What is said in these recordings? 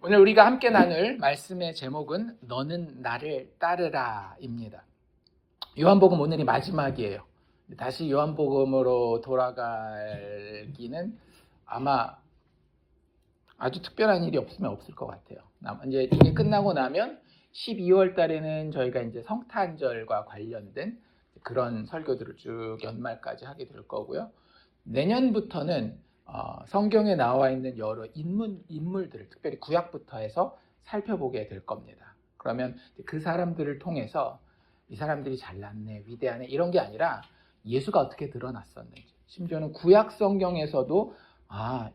오늘 우리가 함께 나눌 말씀의 제목은 너는 나를 따르라입니다. 요한복음 오늘이 마지막이에요. 다시 요한복음으로 돌아가기는 아마 아주 특별한 일이 없으면 없을 것 같아요. 이제 이게 끝나고 나면 12월 달에는 저희가 이제 성탄절과 관련된 그런 설교들을 쭉 연말까지 하게 될 거고요. 내년부터는 성경에 나와 있는 여러 인물들을 특별히 구약부터 해서 살펴보게 될 겁니다. 그러면 그 사람들을 통해서 이 사람들이 잘났네, 위대하네 이런 게 아니라 예수가 어떻게 드러났었는지, 심지어는 구약 성경에서도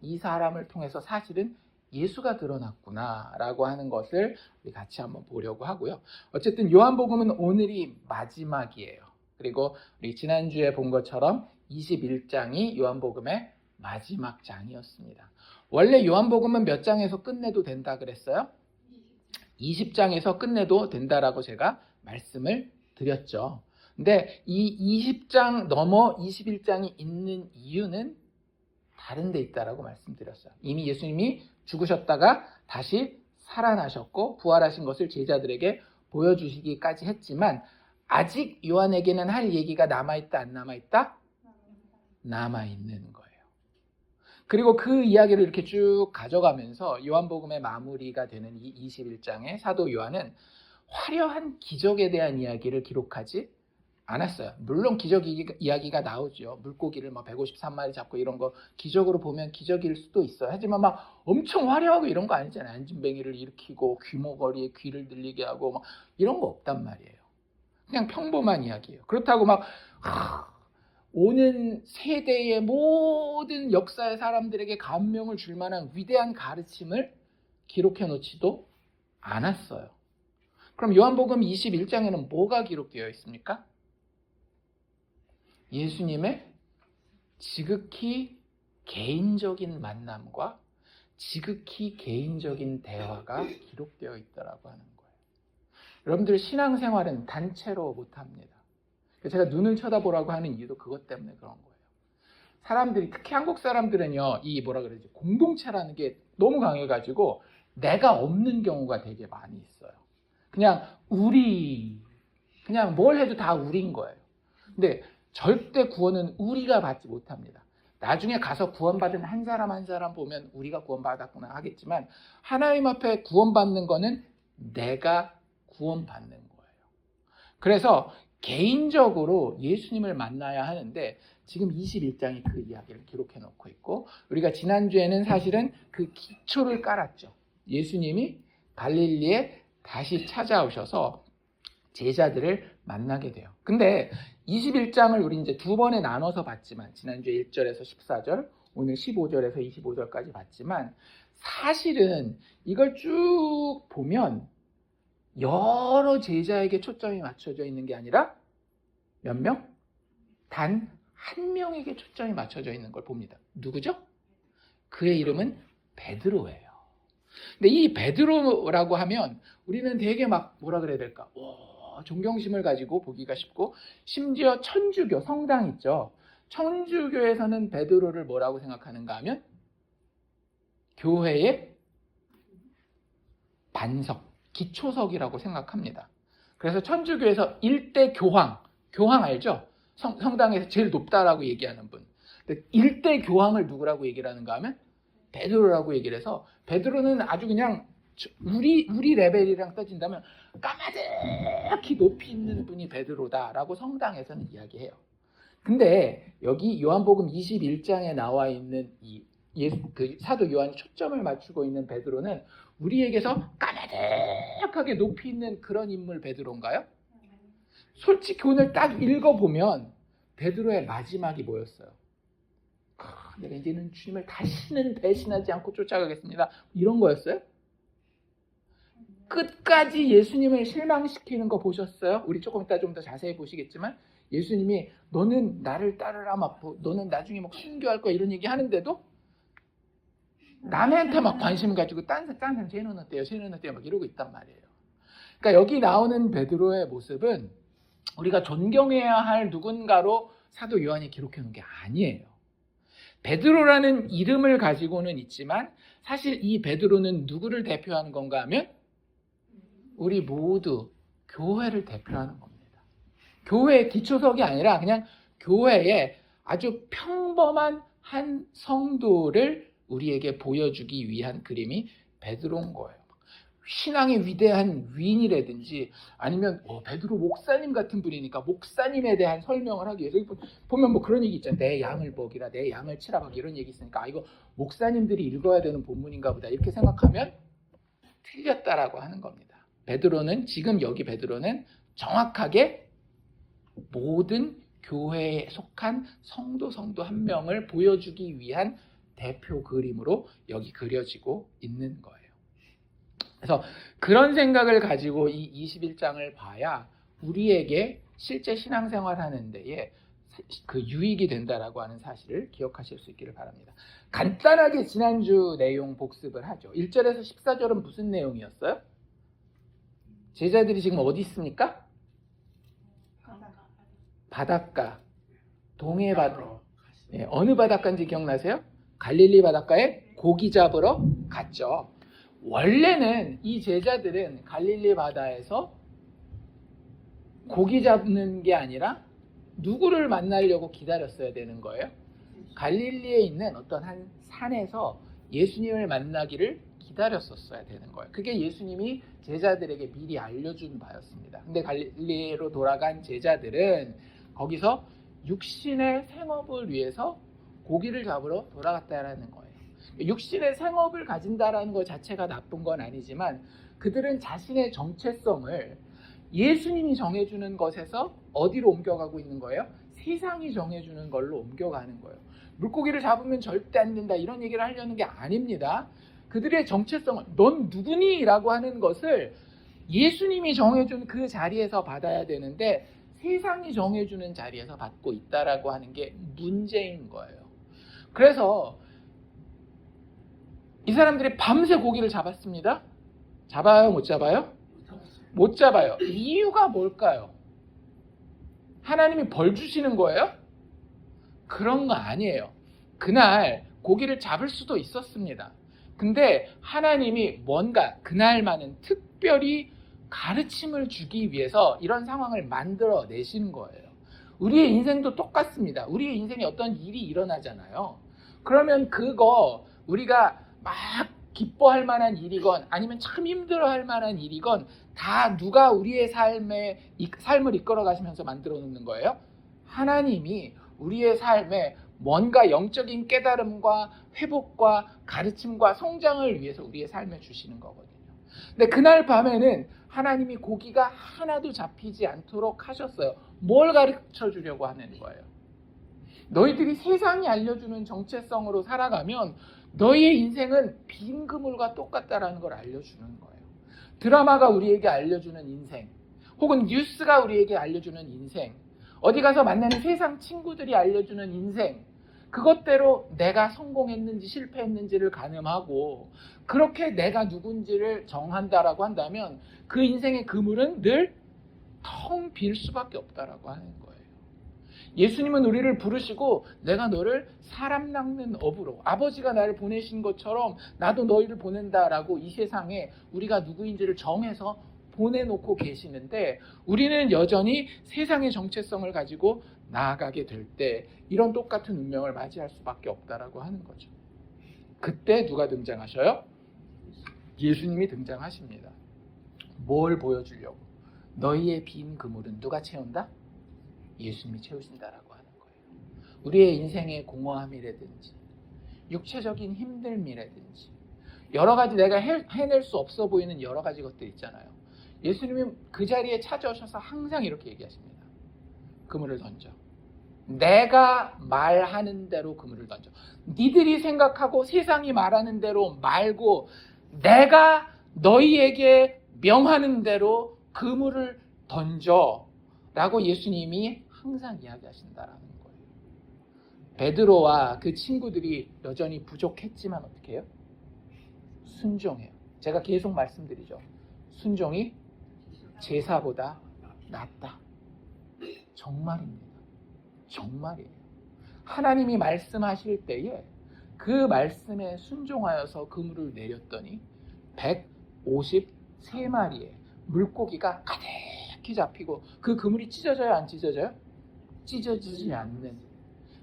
이 사람을 통해서 사실은 예수가 드러났구나 라고 하는 것을 우리 같이 한번 보려고 하고요. 어쨌든 요한복음은 오늘이 마지막이에요. 그리고 우리 지난주에 본 것처럼 21장이 요한복음의 마지막 장이었습니다. 원래 요한복음은 몇 장에서 끝내도 된다 그랬어요? 20장에서 끝내도 된다라고 제가 말씀을 드렸죠. 근데 이 20장 넘어 21장이 있는 이유는 다른 데 있다라고 말씀드렸어요. 이미 예수님이 죽으셨다가 다시 살아나셨고 부활하신 것을 제자들에게 보여주시기까지 했지만 아직 요한에게는 할 얘기가 남아있다 안 남아있다? 남아있는 거예요. 그리고 그 이야기를 이렇게 쭉 가져가면서 요한복음의 마무리가 되는 이 21장에 사도 요한은 화려한 기적에 대한 이야기를 기록하지 않았어요. 물론 기적 이야기가 나오죠. 물고기를 153마리 잡고 이런 거 기적으로 보면 기적일 수도 있어요. 하지만 막 엄청 화려하고 이런 거 아니잖아요. 안진뱅이를 일으키고 귀머거리에 귀를 들리게 하고 막 이런 거 없단 말이에요. 그냥 평범한 이야기예요. 그렇다고 막 오는 세대의 모든 역사의 사람들에게 감명을 줄 만한 위대한 가르침을 기록해 놓지도 않았어요. 그럼 요한복음 21장에는 뭐가 기록되어 있습니까? 예수님의 지극히 개인적인 만남과 지극히 개인적인 대화가 기록되어 있다라고 하는 거예요. 여러분들 신앙생활은 단체로 못합니다. 제가 눈을 쳐다보라고 하는 이유도 그것 때문에 그런 거예요. 사람들이, 특히 한국 사람들은요, 이 공동체라는 게 너무 강해가지고 내가 없는 경우가 되게 많이 있어요. 그냥 그냥 뭘 해도 다 우리인 거예요. 근데 절대 구원은 우리가 받지 못합니다. 나중에 가서 구원받은 한 사람 한 사람 보면 우리가 구원받았구나 하겠지만 하나님 앞에 구원받는 거는 내가 구원받는 거예요. 그래서 개인적으로 예수님을 만나야 하는데 지금 21장이 그 이야기를 기록해 놓고 있고 우리가 지난주에는 사실은 그 기초를 깔았죠. 예수님이 갈릴리에 다시 찾아오셔서 제자들을 만나게 돼요. 근데 21장을 우리 이제 두 번에 나눠서 봤지만 지난주에 1절에서 14절, 오늘 15절에서 25절까지 봤지만 사실은 이걸 쭉 보면 여러 제자에게 초점이 맞춰져 있는 게 아니라 몇 명? 단 한 명에게 초점이 맞춰져 있는 걸 봅니다. 누구죠? 그의 이름은 베드로예요. 근데 이 베드로라고 하면 우리는 되게 막 뭐라 그래야 될까? 존경심을 가지고 보기가 쉽고 심지어 천주교 성당 있죠. 천주교에서는 베드로를 뭐라고 생각하는가 하면 교회의 반석, 기초석이라고 생각합니다. 그래서 천주교에서 1대 교황 알죠? 성당에서 제일 높다라고 얘기하는 분. 근데 1대 교황을 누구라고 얘기를 하는가 하면 베드로라고 얘기를 해서 베드로는 아주 그냥 우리 레벨이랑 따진다면 까마득히 높이 있는 분이 베드로다라고 성당에서는 이야기해요. 근데 여기 요한복음 21장에 나와 있는 그 사도 요한이 초점을 맞추고 있는 베드로는 우리에게서 까마득하게 높이 있는 그런 인물 베드로인가요? 솔직히 오늘 딱 읽어보면 베드로의 마지막이 뭐였어요? 내가 이제는 주님을 다시는 배신하지 않고 쫓아가겠습니다. 이런 거였어요? 끝까지 예수님을 실망시키는 거 보셨어요? 우리 조금 이따 좀 더 자세히 보시겠지만 예수님이 너는 나를 따르라, 너는 나중에 막 순교할 거야 이런 얘기 하는데도 남한테 막 관심 가지고 딴 사람 쟤는 어때요? 막 이러고 있단 말이에요. 그러니까 여기 나오는 베드로의 모습은 우리가 존경해야 할 누군가로 사도 요한이 기록해 놓은 게 아니에요. 베드로라는 이름을 가지고는 있지만 사실 이 베드로는 누구를 대표하는 건가 하면 우리 모두 교회를 대표하는 겁니다. 교회의 기초석이 아니라 그냥 교회의 아주 평범한 한 성도를 우리에게 보여주기 위한 그림이 베드로인 거예요. 신앙의 위대한 위인이라든지 아니면 베드로 목사님 같은 분이니까 목사님에 대한 설명을 하기 위해서 보면 뭐 그런 얘기 있잖아요. 내 양을 먹이라, 내 양을 치라, 막 이런 얘기 있으니까 이거 목사님들이 읽어야 되는 본문인가 보다 이렇게 생각하면 틀렸다라고 하는 겁니다. 베드로는 지금 여기 베드로는 정확하게 모든 교회에 속한 성도 한 명을 보여주기 위한 대표 그림으로 여기 그려지고 있는 거예요. 그래서 그런 생각을 가지고 이 21장을 봐야 우리에게 실제 신앙생활 하는 데에 그 유익이 된다라고 하는 사실을 기억하실 수 있기를 바랍니다. 간단하게 지난주 내용 복습을 하죠. 1절에서 14절은 무슨 내용이었어요? 제자들이 지금 어디 있습니까? 바닷가, 동해 바다. 네, 어느 바닷가인지 기억나세요? 갈릴리 바닷가에 고기 잡으러 갔죠. 원래는 이 제자들은 갈릴리 바다에서 고기 잡는 게 아니라 누구를 만나려고 기다렸어야 되는 거예요? 갈릴리에 있는 어떤 한 산에서 예수님을 만나기를 기다렸었어야 되는 거예요. 그게 예수님이 제자들에게 미리 알려준 바였습니다. 근데 갈릴리로 돌아간 제자들은 거기서 육신의 생업을 위해서 고기를 잡으러 돌아갔다라는 거예요. 육신의 생업을 가진다라는 것 자체가 나쁜 건 아니지만 그들은 자신의 정체성을 예수님이 정해주는 것에서 어디로 옮겨가고 있는 거예요? 세상이 정해주는 걸로 옮겨가는 거예요. 물고기를 잡으면 절대 안 된다 이런 얘기를 하려는 게 아닙니다. 그들의 정체성을 넌 누구니? 라고 하는 것을 예수님이 정해준 그 자리에서 받아야 되는데 세상이 정해주는 자리에서 받고 있다라고 하는 게 문제인 거예요. 그래서 이 사람들이 밤새 고기를 잡았습니다. 잡아요? 못 잡아요? 못 잡아요. 이유가 뭘까요? 하나님이 벌 주시는 거예요? 그런 거 아니에요. 그날 고기를 잡을 수도 있었습니다. 근데 하나님이 뭔가 그날만은 특별히 가르침을 주기 위해서 이런 상황을 만들어 내신 거예요. 우리의 인생도 똑같습니다. 우리의 인생에 어떤 일이 일어나잖아요. 그러면 그거 우리가 막 기뻐할 만한 일이건 아니면 참 힘들어할 만한 일이건 다 누가 우리의 삶을 이끌어 가시면서 만들어 놓는 거예요? 하나님이 우리의 삶에 뭔가 영적인 깨달음과 회복과 가르침과 성장을 위해서 우리의 삶에 주시는 거거든요. 근데 그날 밤에는 하나님이 고기가 하나도 잡히지 않도록 하셨어요. 뭘 가르쳐 주려고 하는 거예요? 너희들이 세상이 알려주는 정체성으로 살아가면 너희의 인생은 빈 그물과 똑같다라는 걸 알려주는 거예요. 드라마가 우리에게 알려주는 인생, 혹은 뉴스가 우리에게 알려주는 인생, 어디 가서 만나는 세상 친구들이 알려주는 인생, 그것대로 내가 성공했는지 실패했는지를 가늠하고 그렇게 내가 누군지를 정한다라고 한다면 그 인생의 그물은 늘 텅 빌 수밖에 없다라고 하는 거예요. 예수님은 우리를 부르시고 내가 너를 사람 낚는 업으로 아버지가 나를 보내신 것처럼 나도 너희를 보낸다라고 이 세상에 우리가 누구인지를 정해서 보내놓고 계시는데 우리는 여전히 세상의 정체성을 가지고 나아가게 될 때 이런 똑같은 운명을 맞이할 수밖에 없다라고 하는 거죠. 그때 누가 등장하셔요? 예수님이 등장하십니다. 뭘 보여주려고? 너희의 빈 그물은 누가 채운다? 예수님이 채우신다라고 하는 거예요. 우리의 인생의 공허함이라든지 육체적인 힘듦이라든지 여러 가지 내가 해낼 수 없어 보이는 여러 가지 것들 있잖아요. 예수님이 그 자리에 찾아오셔서 항상 이렇게 얘기하십니다. 그물을 던져. 내가 말하는 대로 그물을 던져. 니들이 생각하고 세상이 말하는 대로 말고 내가 너희에게 명하는 대로 그물을 던져 라고 예수님이 항상 이야기하신다라는 거예요. 베드로와 그 친구들이 여전히 부족했지만 어떻게 해요? 순종해요. 제가 계속 말씀드리죠. 순종이 제사보다 낫다. 정말입니다. 정말이에요. 하나님이 말씀하실 때에 그 말씀에 순종하여서 그물을 내렸더니 153마리의 물고기가 가득히 잡히고 그 그물이 찢어져요, 안 찢어져요? 찢어지지 않는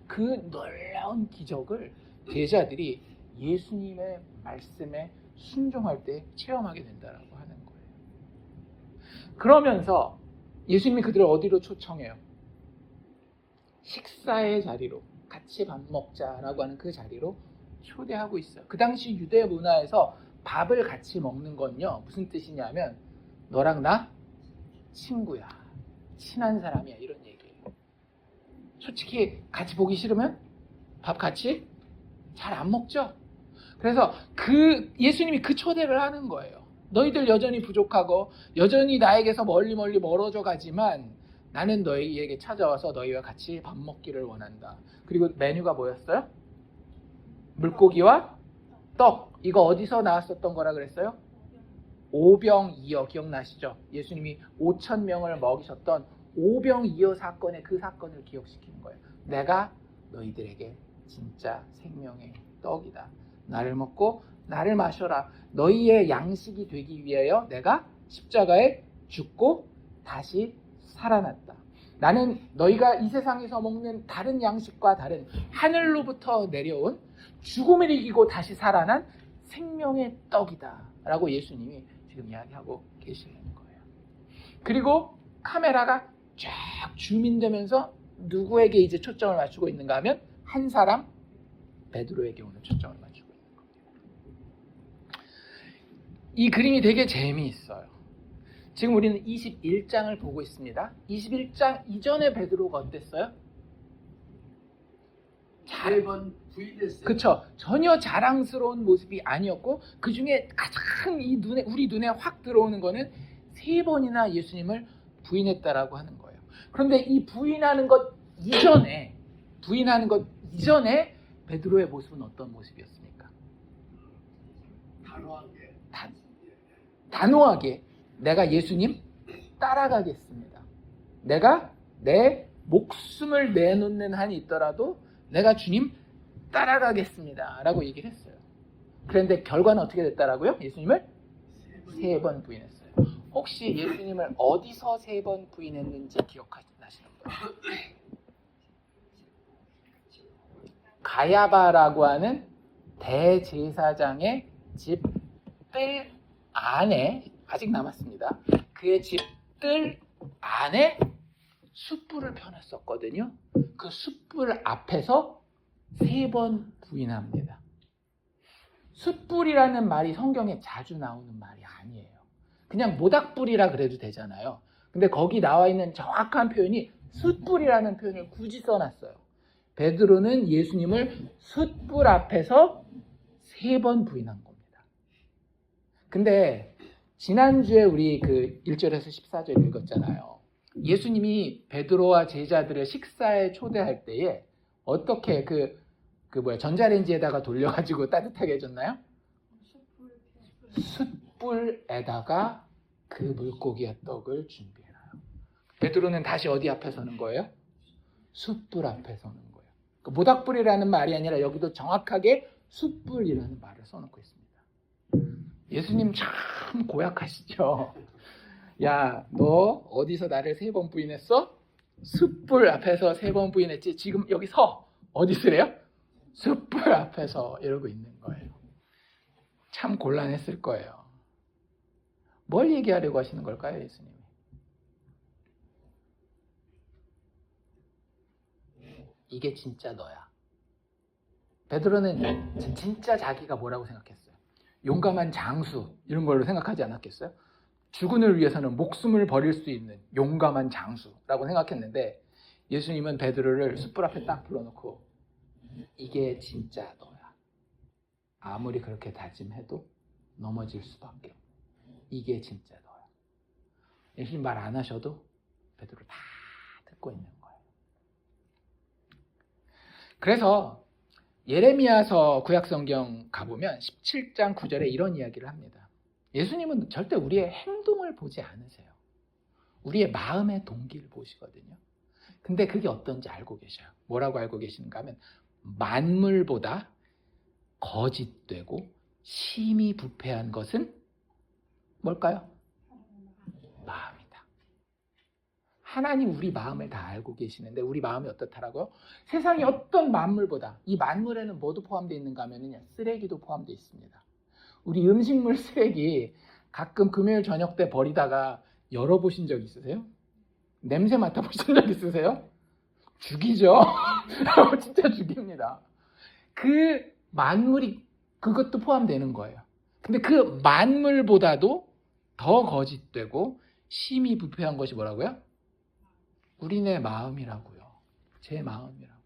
그 놀라운 기적을 제자들이 예수님의 말씀에 순종할 때 체험하게 된다라고 하는 거예요. 그러면서 예수님이 그들을 어디로 초청해요? 식사의 자리로, 같이 밥 먹자라고 하는 그 자리로 초대하고 있어요. 그 당시 유대 문화에서 밥을 같이 먹는 건요, 무슨 뜻이냐면 너랑 나 친구야, 친한 사람이야, 이런 얘기예요. 솔직히 같이 보기 싫으면 밥 같이 잘 안 먹죠. 그래서 예수님이 그 초대를 하는 거예요. 너희들 여전히 부족하고 여전히 나에게서 멀리 멀어져 가지만 나는 너희에게 찾아와서 너희와 같이 밥 먹기를 원한다. 그리고 메뉴가 뭐였어요? 물고기와 떡. 이거 어디서 나왔었던 거라 그랬어요? 오병이어. 기억나시죠? 예수님이 5,000명을 먹이셨던 오병이어 사건의 그 사건을 기억시키는 거예요. 내가 너희들에게 진짜 생명의 떡이다. 나를 먹고 나를 마셔라. 너희의 양식이 되기 위하여 내가 십자가에 죽고 다시 살아났다. 나는 너희가 이 세상에서 먹는 다른 양식과 다른 하늘로부터 내려온 죽음을 이기고 다시 살아난 생명의 떡이다 라고 예수님이 지금 이야기하고 계시는 거예요. 그리고 카메라가 쫙 줌인되면서 누구에게 이제 초점을 맞추고 있는가 하면 한 사람, 베드로에게 오늘 초점을 맞추고 있는 거예요. 이 그림이 되게 재미있어요. 지금 우리는 21장을 보고 있습니다. 21장 이전에 베드로가 어땠어요? 세 번 부인했어요. 그렇죠. 전혀 자랑스러운 모습이 아니었고 그 중에 가장 우리 눈에 확 들어오는 거는 3번이나 예수님을 부인했다라고 하는 거예요. 그런데 이 부인하는 것 이전에 베드로의 모습은 어떤 모습이었습니까? 단호하게 내가 예수님 따라가겠습니다. 내가 내 목숨을 내놓는 한이 있더라도 내가 주님 따라가겠습니다 라고 얘기를 했어요. 그런데 결과는 어떻게 됐다라고요? 예수님을 3번 부인했어요. 혹시 예수님을 어디서 3번 부인했는지 기억나시는 거예요? 가야바라고 하는 대제사장의 집들 안에 아직 남았습니다. 그의 집들 안에 숯불을 펴놨었거든요. 그 숯불 앞에서 3번 부인합니다. 숯불이라는 말이 성경에 자주 나오는 말이 아니에요. 그냥 모닥불이라 그래도 되잖아요. 근데 거기 나와 있는 정확한 표현이 숯불이라는 표현을 굳이 써놨어요. 베드로는 예수님을 숯불 앞에서 3번 부인한 겁니다. 근데 지난주에 우리 그 1절에서 14절 읽었잖아요. 예수님이 베드로와 제자들을 식사에 초대할 때에 어떻게 전자레인지에다가 돌려가지고 따뜻하게 해줬나요? 숯불에다가 그 물고기와 떡을 준비해놔요. 베드로는 다시 어디 앞에 서는 거예요? 숯불 앞에 서는 거예요. 모닥불이라는 말이 아니라 여기도 정확하게 숯불이라는 말을 써놓고 있습니다. 예수님 참 고약하시죠? 야, 너 어디서 나를 3번 부인했어? 숯불 앞에서 3번 부인했지. 지금 여기 서. 어디 서래요? 숯불 앞에서 이러고 있는 거예요. 참 곤란했을 거예요. 뭘 얘기하려고 하시는 걸까요, 예수님이? 이게 진짜 너야. 베드로는 진짜 자기가 뭐라고 생각했어요? 용감한 장수 이런 걸로 생각하지 않았겠어요? 주군을 위해서는 목숨을 버릴 수 있는 용감한 장수라고 생각했는데 예수님은 베드로를 숯불 앞에 딱 불러놓고 이게 진짜 너야. 아무리 그렇게 다짐해도 넘어질 수밖에 없는 이게 진짜 너야. 예수님 말 안 하셔도 베드로 다 듣고 있는 거예요. 그래서 예레미야서 구약성경 가보면 17장 9절에 이런 이야기를 합니다. 예수님은 절대 우리의 행동을 보지 않으세요. 우리의 마음의 동기를 보시거든요. 근데 그게 어떤지 알고 계셔요. 뭐라고 알고 계시는가 하면 만물보다 거짓되고 심히 부패한 것은 뭘까요? 마음이다. 하나님 우리 마음을 다 알고 계시는데 우리 마음이 어떻다라고요? 세상의 어떤 만물보다, 이 만물에는 뭐도 포함되어 있는가 하면요, 쓰레기도 포함되어 있습니다. 우리 음식물 쓰레기 가끔 금요일 저녁 때 버리다가 열어보신 적 있으세요? 냄새 맡아보신 적 있으세요? 죽이죠. 진짜 죽입니다. 그 만물이 그것도 포함되는 거예요. 근데 그 만물보다도 더 거짓되고 심히 부패한 것이 뭐라고요? 우리네 마음이라고요. 제 마음이라고요.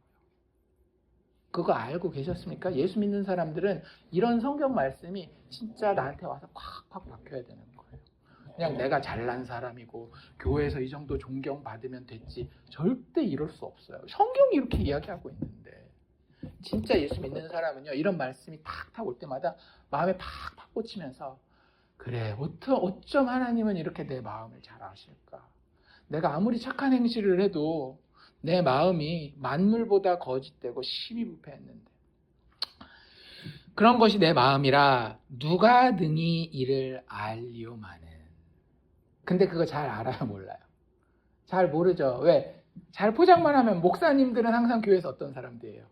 그거 알고 계셨습니까? 예수 믿는 사람들은 이런 성경 말씀이 진짜 나한테 와서 콱콱 박혀야 되는 거예요. 그냥 내가 잘난 사람이고 교회에서 이 정도 존경받으면 됐지, 절대 이럴 수 없어요. 성경이 이렇게 이야기하고 있는데 진짜 예수 믿는 사람은요, 이런 말씀이 탁탁 올 때마다 마음에 팍팍 꽂히면서, 그래, 어쩜 하나님은 이렇게 내 마음을 잘 아실까? 내가 아무리 착한 행실을 해도 내 마음이 만물보다 거짓되고 심히 부패했는데, 그런 것이 내 마음이라 누가 능히 이를 알리오마는. 근데 그거 잘 알아요, 몰라요? 잘 모르죠. 왜? 잘 포장만 하면 목사님들은 항상 교회에서 어떤 사람들이에요?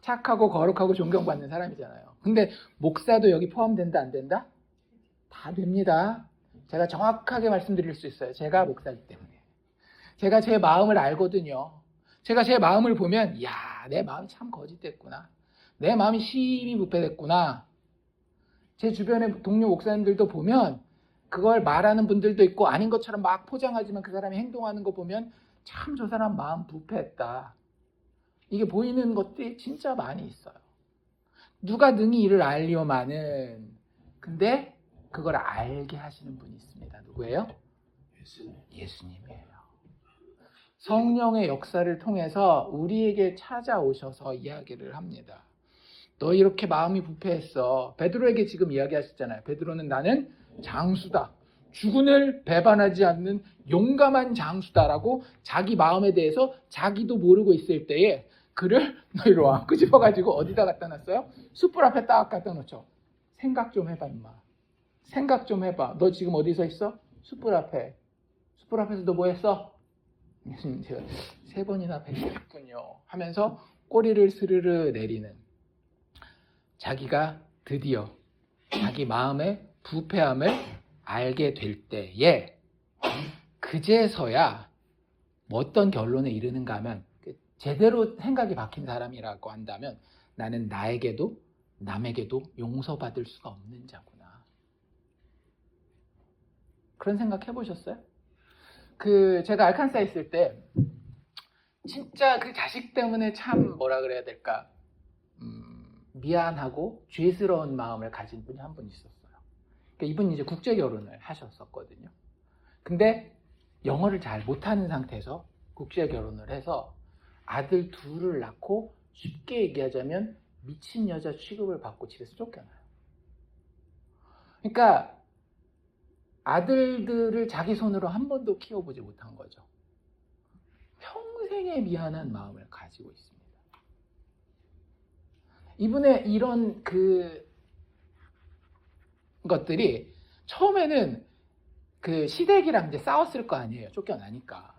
착하고 거룩하고 존경받는 사람이잖아요. 근데 목사도 여기 포함된다, 안 된다? 다 됩니다. 제가 정확하게 말씀드릴 수 있어요. 제가 목사이기 때문에. 제가 제 마음을 알거든요. 제가 제 마음을 보면, 야, 내 마음이 참 거짓됐구나. 내 마음이 심히 부패됐구나. 제 주변의 동료 목사님들도 보면 그걸 말하는 분들도 있고 아닌 것처럼 막 포장하지만 그 사람이 행동하는 거 보면 참 저 사람 마음 부패했다. 이게 보이는 것들이 진짜 많이 있어요. 누가 능히 이를 알리오마는. 근데 그걸 알게 하시는 분이 있습니다. 누구예요? 예수님이에요. 성령의 역사를 통해서 우리에게 찾아오셔서 이야기를 합니다. 너 이렇게 마음이 부패했어. 베드로에게 지금 이야기하셨잖아요. 베드로는 나는 장수다. 주군을 배반하지 않는 용감한 장수다라고 자기 마음에 대해서 자기도 모르고 있을 때에 그를 너 이리 와 끄집어가지고 어디다 갖다 놨어요? 숯불 앞에 딱 갖다 놓죠. 생각 좀 해봐 임마. 생각 좀 해봐. 너 지금 어디 서 있어? 숯불 앞에. 숯불 앞에서 너 뭐 했어? 제가 3번이나 뵀군요 하면서 꼬리를 스르르 내리는, 자기가 드디어 자기 마음의 부패함을 알게 될 때에 그제서야 뭐 어떤 결론에 이르는가 하면, 제대로 생각이 박힌 사람이라고 한다면 나는 나에게도 남에게도 용서받을 수가 없는 자구나. 그런 생각 해보셨어요? 제가 알칸사에 있을 때 진짜 그 자식 때문에 참 뭐라 그래야 될까, 미안하고 죄스러운 마음을 가진 분이 한 분 있었어요. 그러니까 이분이 이제 국제 결혼을 하셨었거든요. 근데 영어를 잘 못하는 상태에서 국제 결혼을 해서 아들 2을 낳고, 쉽게 얘기하자면 미친 여자 취급을 받고 집에서 쫓겨나요. 그러니까 아들들을 자기 손으로 한 번도 키워보지 못한 거죠. 평생의 미안한 마음을 가지고 있습니다. 이분의 이런 것들이 처음에는 그 시댁이랑 이제 싸웠을 거 아니에요. 쫓겨나니까.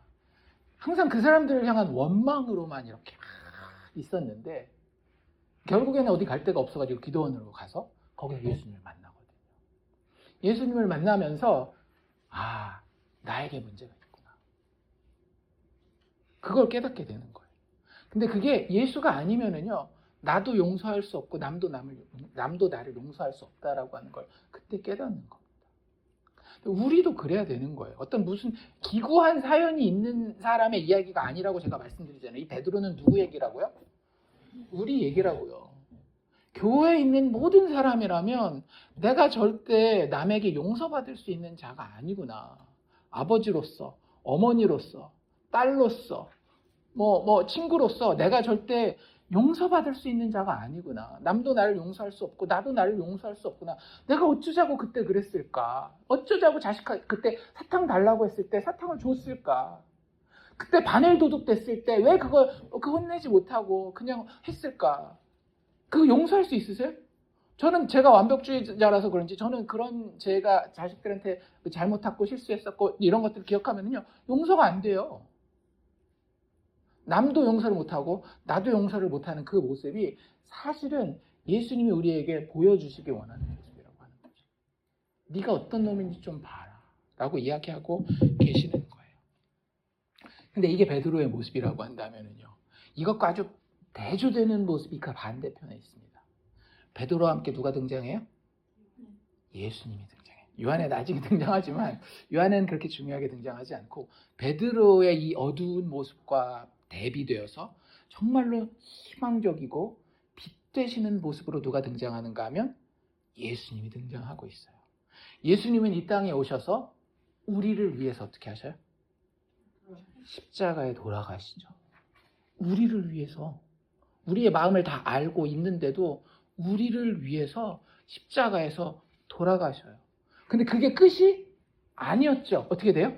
항상 그 사람들을 향한 원망으로만 이렇게 있었는데, 결국에는 어디 갈 데가 없어가지고 기도원으로 가서 거기서 예수님을 만나거든요. 예수님을 만나면서 나에게 문제가 있구나. 그걸 깨닫게 되는 거예요. 근데 그게 예수가 아니면은요, 나도 용서할 수 없고 남도 나를 용서할 수 없다라고 하는 걸 그때 깨닫는 겁니다. 우리도 그래야 되는 거예요. 어떤 무슨 기구한 사연이 있는 사람의 이야기가 아니라고 제가 말씀드리잖아요. 이 베드로는 누구 얘기라고요? 우리 얘기라고요. 교회에 있는 모든 사람이라면 내가 절대 남에게 용서받을 수 있는 자가 아니구나. 아버지로서, 어머니로서, 딸로서, 친구로서 내가 절대 용서받을 수 있는 자가 아니구나. 남도 나를 용서할 수 없고 나도 나를 용서할 수 없구나. 내가 어쩌자고 그때 그랬을까? 어쩌자고 그때 사탕 달라고 했을 때 사탕을 줬을까? 그때 바늘 도둑 됐을 때 왜 그걸 혼내지 못하고 그냥 했을까? 그거 용서할 수 있으세요? 저는 제가 완벽주의자라서 그런지 저는 그런 제가 자식들한테 잘못했고 실수했었고 이런 것들 기억하면요 용서가 안 돼요. 남도 용서를 못하고 나도 용서를 못하는 그 모습이 사실은 예수님이 우리에게 보여주시기 원하는 모습이라고 하는 거죠. 네가 어떤 놈인지 좀 봐라 라고 이야기하고 계시는 거예요. 근데 이게 베드로의 모습이라고 한다면요 이것과 아주 대조되는 모습이 그 반대편에 있습니다. 베드로와 함께 누가 등장해요? 예수님이 등장해요. 요한은 나중에 등장하지만 요한은 그렇게 중요하게 등장하지 않고 베드로의 이 어두운 모습과 대비되어서 정말로 희망적이고 빛 되시는 모습으로 누가 등장하는가 하면 예수님이 등장하고 있어요. 예수님은 이 땅에 오셔서 우리를 위해서 어떻게 하셔요? 십자가에 돌아가시죠. 우리를 위해서 우리의 마음을 다 알고 있는데도 우리를 위해서 십자가에서 돌아가셔요. 근데 그게 끝이 아니었죠. 어떻게 돼요?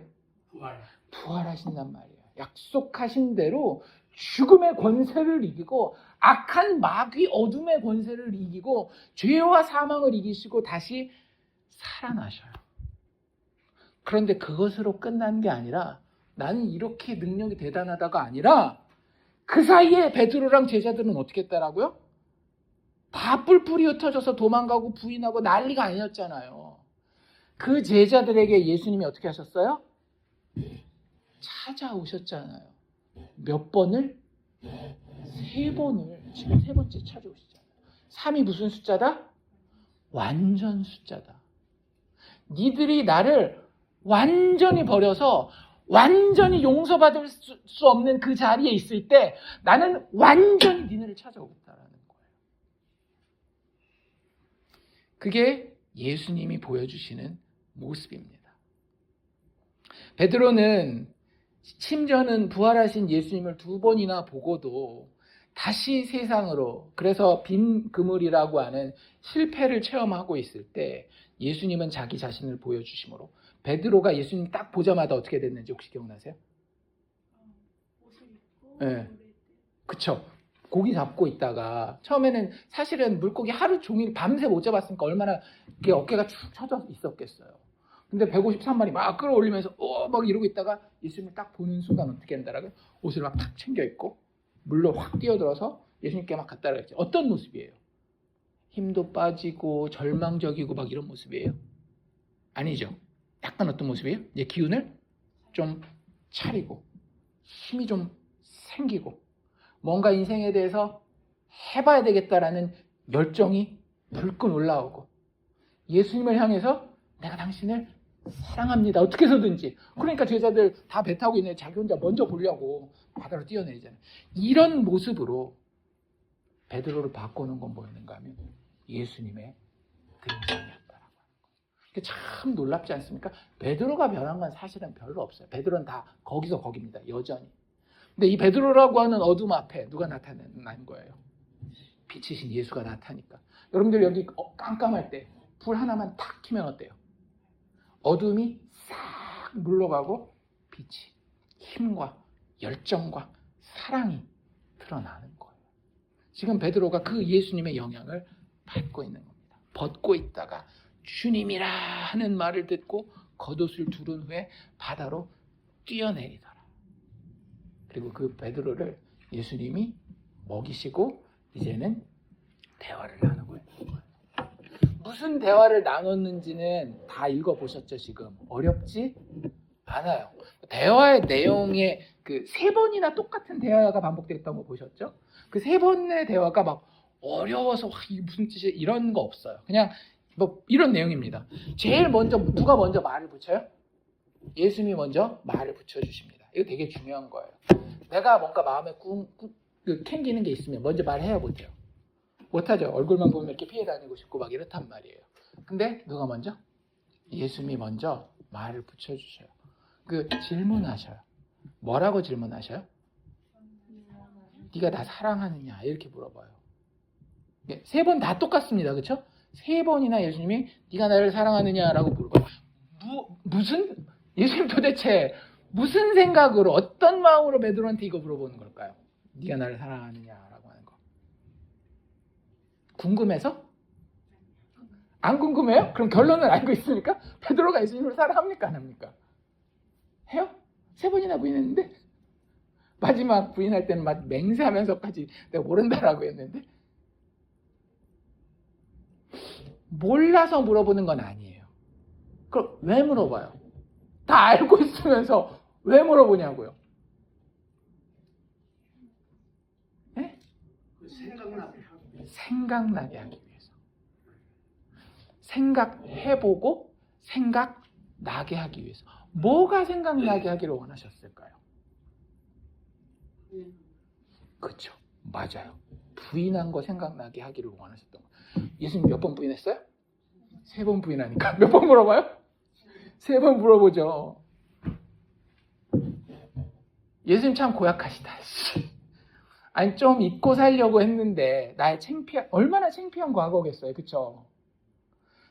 부활하신단 말이에요. 약속하신 대로 죽음의 권세를 이기고 악한 마귀 어둠의 권세를 이기고 죄와 사망을 이기시고 다시 살아나셔요. 그런데 그것으로 끝난 게 아니라 나는 이렇게 능력이 대단하다가 아니라 그 사이에 베드로랑 제자들은 어떻게 했다라고요? 다 뿔뿔이 흩어져서 도망가고 부인하고 난리가 아니었잖아요. 그 제자들에게 예수님이 어떻게 하셨어요? 찾아오셨잖아요. 몇 번을? 3번을. 지금 3번째 찾아오시잖아요. 3이 무슨 숫자다? 완전 숫자다. 니들이 나를 완전히 버려서 완전히 용서받을 수 없는 그 자리에 있을 때 나는 완전히 니네를 찾아오겠다라는 거예요. 그게 예수님이 보여주시는 모습입니다. 베드로는 심지어는 부활하신 예수님을 2번이나 보고도 다시 세상으로, 그래서 빈 그물이라고 하는 실패를 체험하고 있을 때 예수님은 자기 자신을 보여주심으로 베드로가 예수님 딱 보자마자 어떻게 됐는지 혹시 기억나세요? 네. 그쵸. 고기 잡고 있다가 처음에는 사실은 물고기 하루 종일 밤새 못 잡았으니까 얼마나 어깨가 축 처져 있었겠어요. 근데 153마리 막 끌어올리면서 막 이러고 있다가 예수님을 딱 보는 순간 어떻게 한다라고? 옷을 막 탁 챙겨 입고 물로 확 뛰어들어서 예수님께 막 갖다 놨지. 어떤 모습이에요? 힘도 빠지고 절망적이고 막 이런 모습이에요? 아니죠. 약간 어떤 모습이에요? 이제 기운을 좀 차리고 힘이 좀 생기고 뭔가 인생에 대해서 해봐야 되겠다라는 열정이 불끈 올라오고 예수님을 향해서 내가 당신을 사랑합니다. 어떻게 해서든지. 그러니까 제자들 다 배 타고 있는데 자기 혼자 먼저 보려고 바다로 뛰어내리잖아요. 이런 모습으로 베드로를 바꾸는 건 뭐였는가 하면 예수님의 등장이었다라고 하는 거예요. 참 놀랍지 않습니까? 베드로가 변한 건 사실은 별로 없어요. 베드로는 다 거기서 거깁니다. 여전히. 근데 이 베드로라고 하는 어둠 앞에 누가 나타난 거예요? 빛이신 예수가 나타나니까. 여러분들 여기 깜깜할 때 불 하나만 탁 켜면 어때요? 어둠이 싹 물러가고 빛이, 힘과 열정과 사랑이 드러나는 거예요. 지금 베드로가 그 예수님의 영향을 받고 있는 겁니다. 벗고 있다가 주님이라 하는 말을 듣고 겉옷을 두른 후에 바다로 뛰어내리더라. 그리고 그 베드로를 예수님이 먹이시고 이제는 대화를 나누고 있는 거예요. 무슨 대화를 나눴는지는 다 읽어보셨죠, 지금? 어렵지 않아요. 대화의 내용에 그 3번이나 똑같은 대화가 반복됐던 거 보셨죠? 그 3번의 대화가 막 어려워서 이게 무슨 뜻이야 이런 거 없어요. 그냥 뭐 이런 내용입니다. 제일 먼저 누가 먼저 말을 붙여요? 예수님이 먼저 말을 붙여주십니다. 이거 되게 중요한 거예요. 내가 뭔가 마음에 캥기는 게 있으면 먼저 말해야 못해요. 못하죠. 얼굴만 보면 이렇게 피해 다니고 싶고 막 이렇단 말이에요. 근데 누가 먼저? 예수님이 먼저 말을 붙여주셔요. 그 질문하셔요. 뭐라고 질문하셔요? 네가 나 사랑하느냐 이렇게 물어봐요. 3번 다 똑같습니다. 그렇죠? 3번이나 예수님이 네가 나를 사랑하느냐라고 물어봐요. 무슨 예수님 도대체 무슨 생각으로 어떤 마음으로 베드로한테 이거 물어보는 걸까요? 네가 나를 사랑하느냐라고 하는 거. 궁금해서? 안 궁금해요? 그럼 결론을 알고 있으니까 베드로가 예수님을 사랑합니까? 안 합니까? 해요? 3번이나 부인했는데 마지막 부인할 때는 막 맹세하면서까지 내가 모른다라고 했는데 몰라서 물어보는 건 아니에요. 그럼 왜 물어봐요? 다 알고 있으면서 왜 물어보냐고요? 네? 생각나게 하기 위해서. 생각해보고 생각나게 하기 위해서. 뭐가 생각나게 하기를 원하셨을까요? 그렇죠. 맞아요. 부인한 거 생각나게 하기를 원하셨던 거예요. 예수님 몇 번 부인했어요? 3번 부인하니까. 몇 번 물어봐요? 3번 물어보죠. 예수님 참 고약하시다. 아니 좀 잊고 살려고 했는데 나의 얼마나 창피한 과거겠어요. 그렇죠?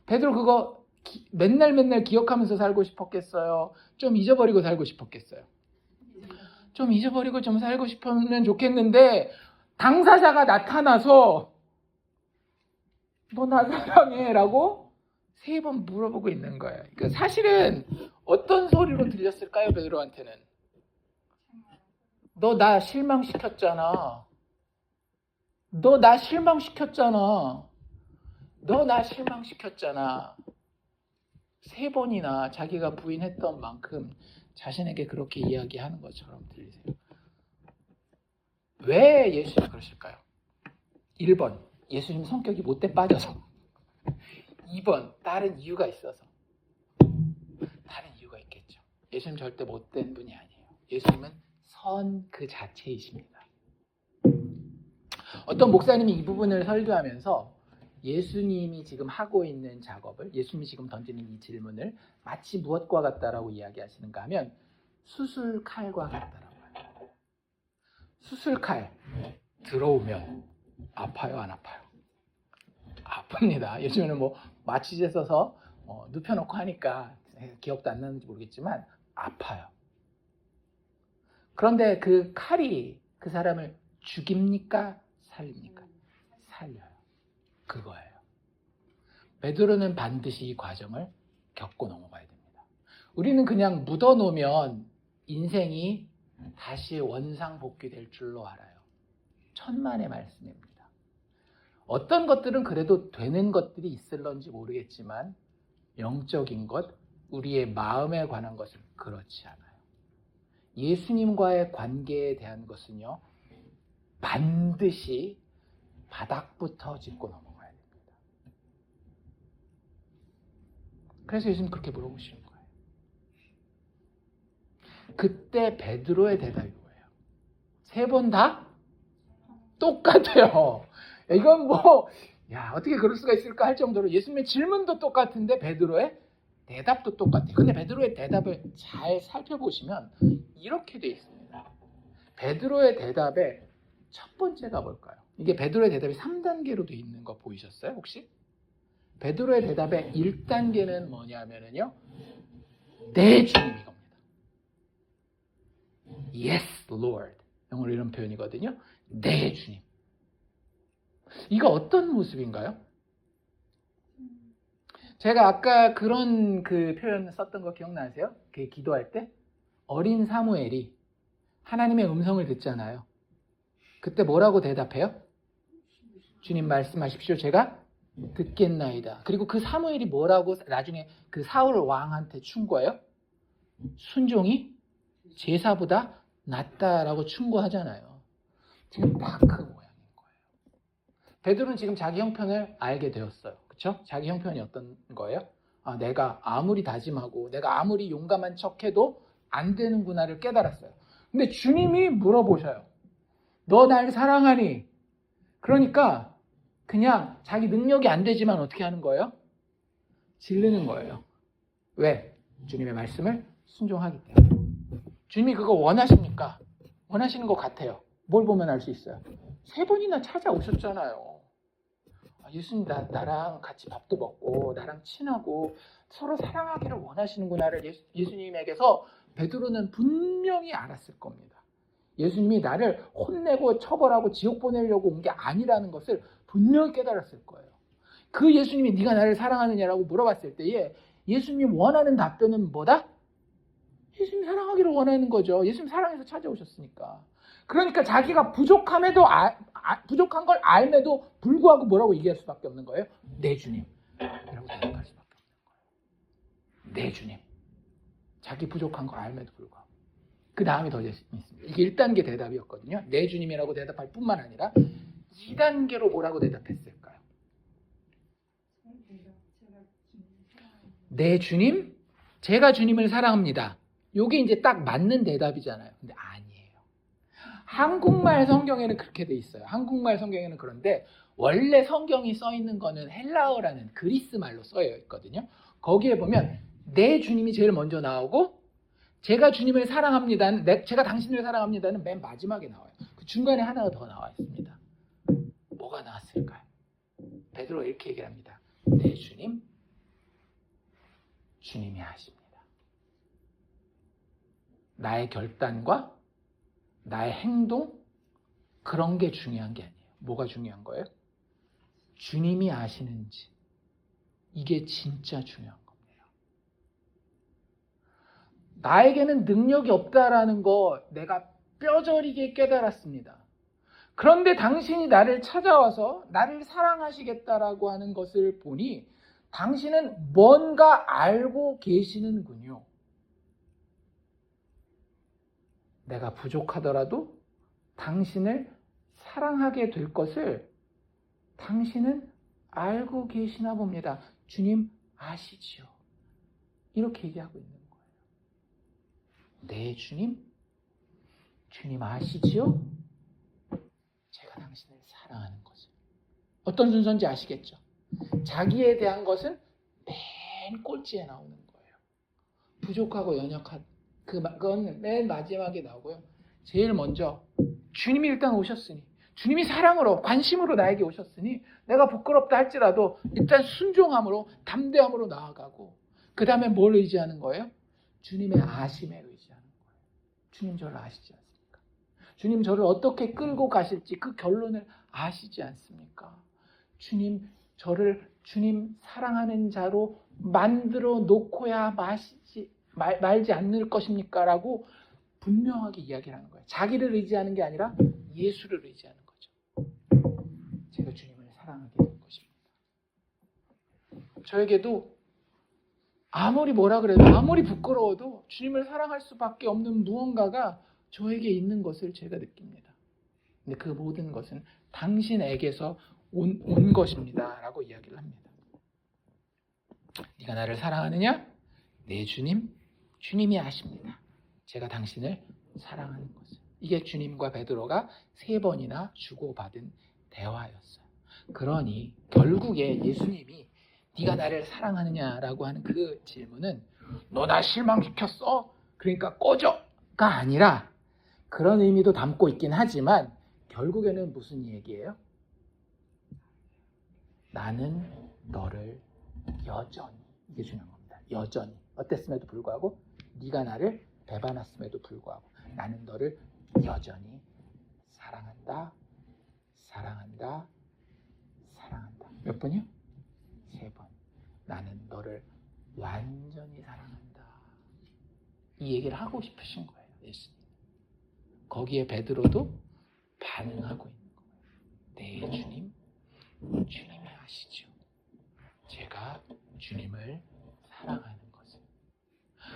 베드로 그거 맨날 기억하면서 살고 싶었겠어요? 좀 잊어버리고 살고 싶었겠어요? 좀 잊어버리고 좀 살고 싶으면 좋겠는데 당사자가 나타나서 너 나 사랑해 라고 3번 물어보고 있는 거예요. 그러니까 사실은 어떤 소리로 들렸을까요? 베드로한테는 너 나 실망시켰잖아. 너 나 실망시켰잖아. 너 나 실망시켰잖아. 3번이나 자기가 부인했던 만큼 자신에게 그렇게 이야기하는 것처럼 들리세요. 왜 예수님이 그러실까요? 1번, 예수님 성격이 못돼 빠져서. 2번, 다른 이유가 있어서. 다른 이유가 있겠죠. 예수님 절대 못된 분이 아니에요. 예수님은 선 그 자체이십니다. 어떤 목사님이 이 부분을 설교하면서 예수님이 지금 하고 있는 작업을, 예수님이 지금 던지는 이 질문을 마치 무엇과 같다라고 이야기하시는가 하면 수술칼과 같다라고 해요. 수술칼 들어오면 아파요, 안 아파요? 아픕니다. 요즘에는 뭐 마취제 써서 눕혀놓고 하니까 기억도 안 나는지 모르겠지만 아파요. 그런데 그 칼이 그 사람을 죽입니까? 살립니까? 살려요. 그거예요. 베드로는 반드시 이 과정을 겪고 넘어가야 됩니다. 우리는 그냥 묻어놓으면 인생이 다시 원상복귀될 줄로 알아요. 천만의 말씀입니다. 어떤 것들은 그래도 되는 것들이 있을런지 모르겠지만 영적인 것, 우리의 마음에 관한 것은 그렇지 않아요. 예수님과의 관계에 대한 것은요, 반드시 바닥부터 짚고 넘어가야 됩니다. 그래서 예수님 그렇게 물어보시는 거예요. 그때 베드로의 대답이 뭐예요? 3번 다 똑같아요. 이건 뭐, 어떻게 그럴 수가 있을까 할 정도로 예수님의 질문도 똑같은데 베드로의 대답도 똑같아요. 근데 베드로의 대답을 잘 살펴보시면 이렇게 돼 있습니다. 베드로의 대답의 첫 번째가 뭘까요? 이게 베드로의 대답이 3단계로 돼 있는 거 보이셨어요? 혹시? 베드로의 대답의 1단계는 뭐냐면요, 네 주님이 겁니다. Yes, Lord. 영어로 이런 표현이거든요. 네 주님. 이거 어떤 모습인가요? 제가 아까 그런 그 표현 썼던 거 기억나세요? 그 기도할 때 어린 사무엘이 하나님의 음성을 듣잖아요. 그때 뭐라고 대답해요? 주님 말씀하십시오. 제가 듣겠나이다. 그리고 그 사무엘이 뭐라고 나중에 그 사울 왕한테 충고해요? 순종이 제사보다 낫다라고 충고하잖아요. 지금 딱 그 모양인 거예요. 베드로는 지금 자기 형편을 알게 되었어요. 그렇죠? 자기 형편이 어떤 거예요? 내가 아무리 다짐하고 내가 아무리 용감한 척해도 안 되는구나를 깨달았어요. 근데 주님이 물어보셔요. 너 날 사랑하니? 그러니까 그냥 자기 능력이 안 되지만 어떻게 하는 거예요? 질르는 거예요. 왜? 주님의 말씀을 순종하기 때문에. 주님이 그거 원하십니까? 원하시는 것 같아요. 뭘 보면 알 수 있어요? 3번이나 찾아오셨잖아요. 예수님 나랑 같이 밥도 먹고 나랑 친하고 서로 사랑하기를 원하시는구나를 예수님에게서 베드로는 분명히 알았을 겁니다. 예수님이 나를 혼내고 처벌하고 지옥 보내려고 온 게 아니라는 것을 분명히 깨달았을 거예요. 그 예수님이 네가 나를 사랑하느냐라고 물어봤을 때에 예수님이 원하는 답변은 뭐다? 예수님 사랑하기를 원하는 거죠. 예수님 사랑해서 찾아오셨으니까. 그러니까 자기가 부족함에도 부족한 걸 알매도 불구하고 뭐라고 얘기할 수밖에 없는 거예요? 네 주님 이라고 대답할 수밖에 없는 거예요. 네 주님. 자기 부족한 걸 알매도 불구하고. 그 다음이 더 있습니다. 이게 1단계 대답이었거든요. 네 주님이라고 대답할 뿐만 아니라 2단계로 뭐라고 대답했을까요? 네 주님, 제가 주님을 사랑합니다. 이게 이제 딱 맞는 대답이잖아요. 근데 아니에요. 한국말 성경에는 그렇게 돼 있어요. 한국말 성경에는 그런데 원래 성경이 써 있는 거는 헬라어라는 그리스 말로 써 있거든요. 거기에 보면 내 주님이 제일 먼저 나오고 제가 주님을 사랑합니다. 제가 당신을 사랑합니다는 맨 마지막에 나와요. 그 중간에 하나가 더 나와 있습니다. 뭐가 나왔을까요? 베드로가 이렇게 얘기합니다. 내 주님, 주님이 하십니다. 나의 결단과 나의 행동 그런 게 중요한 게 아니에요. 뭐가 중요한 거예요? 주님이 아시는지 이게 진짜 중요한 겁니다. 나에게는 능력이 없다라는 거 내가 뼈저리게 깨달았습니다. 그런데 당신이 나를 찾아와서 나를 사랑하시겠다라고 하는 것을 보니 당신은 뭔가 알고 계시는군요. 내가 부족하더라도 당신을 사랑하게 될 것을 당신은 알고 계시나 봅니다. 주님 아시지요. 이렇게 얘기하고 있는 거예요. 네 주님, 주님 아시지요? 제가 당신을 사랑하는 것을. 어떤 순서인지 아시겠죠? 자기에 대한 것은 맨 꼴찌에 나오는 거예요. 부족하고 연약한 그건 맨 마지막에 나오고요. 제일 먼저 주님이 일단 오셨으니 주님이 사랑으로 관심으로 나에게 오셨으니 내가 부끄럽다 할지라도 일단 순종함으로 담대함으로 나아가고 그 다음에 뭘 의지하는 거예요? 주님의 아심에 의지하는 거예요. 주님 저를 아시지 않습니까? 주님 저를 어떻게 끌고 가실지 그 결론을 아시지 않습니까? 주님 저를 주님 사랑하는 자로 만들어 놓고야 말지 않을 것입니까? 라고 분명하게 이야기를 하는 거예요. 자기를 의지하는 게 아니라 예수를 의지하는 거죠. 제가 주님을 사랑하게 된 것입니다. 저에게도 아무리 뭐라 그래도 아무리 부끄러워도 주님을 사랑할 수밖에 없는 무언가가 저에게 있는 것을 제가 느낍니다. 근데 그 모든 것은 당신에게서 온 것입니다. 라고 이야기를 합니다. 네가 나를 사랑하느냐? 네 주님, 주님이 아십니다. 제가 당신을 사랑하는 것을. 이게 주님과 베드로가 3번이나 주고받은 대화였어요. 그러니 결국에 예수님이 네가 나를 사랑하느냐라고 하는 그 질문은 너 나 실망시켰어? 그러니까 꺼져가 아니라 그런 의미도 담고 있긴 하지만 결국에는 무슨 얘기예요? 나는 너를 여전히, 이게 중요한 겁니다. 여전히 어땠음에도 불구하고 네가 나를 배반했음에도 불구하고 나는 너를 여전히 사랑한다, 사랑한다, 사랑한다. 몇 번이요? 3번. 나는 너를 완전히 사랑한다. 이 얘기를 하고 싶으신 거예요, 예수님. 거기에 베드로도 반응하고 있는 거예요. 네, 주님, 주님이 아시죠. 제가 주님을 사랑하는 것을.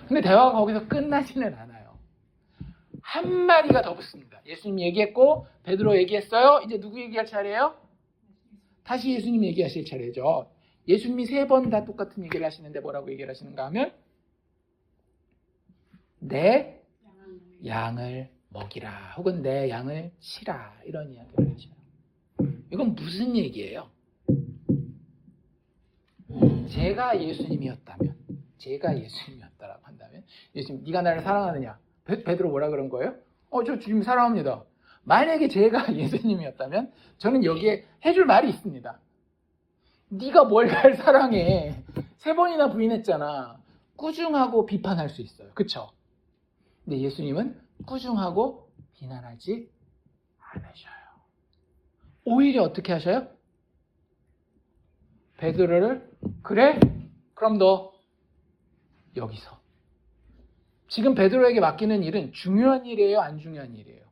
근데 대화가 거기서 끝나지는 않아요. 한 마디가 더 붙습니다. 예수님 얘기했고 베드로 얘기했어요. 이제 누구 얘기할 차례예요? 다시 예수님 얘기하실 차례죠. 예수님이 3번 다 똑같은 얘기를 하시는데 뭐라고 얘기를 하시는가 하면 내 양을 먹이라 혹은 내 양을 치라 이런 이야기를 하셔요. 이건 무슨 얘기예요? 제가 예수님이었다라고 한다면 예수님 네가 나를 사랑하느냐? 베드로 뭐라 그런 거예요? 저 주님 사랑합니다. 만약에 제가 예수님이었다면 저는 여기에 해줄 말이 있습니다. 네가 뭘 날 사랑해. 3번이나 부인했잖아. 꾸중하고 비판할 수 있어요. 그쵸? 근데 예수님은 꾸중하고 비난하지 않으셔요. 오히려 어떻게 하셔요? 베드로를 그래? 그럼 너 여기서. 지금 베드로에게 맡기는 일은 중요한 일이에요? 안 중요한 일이에요?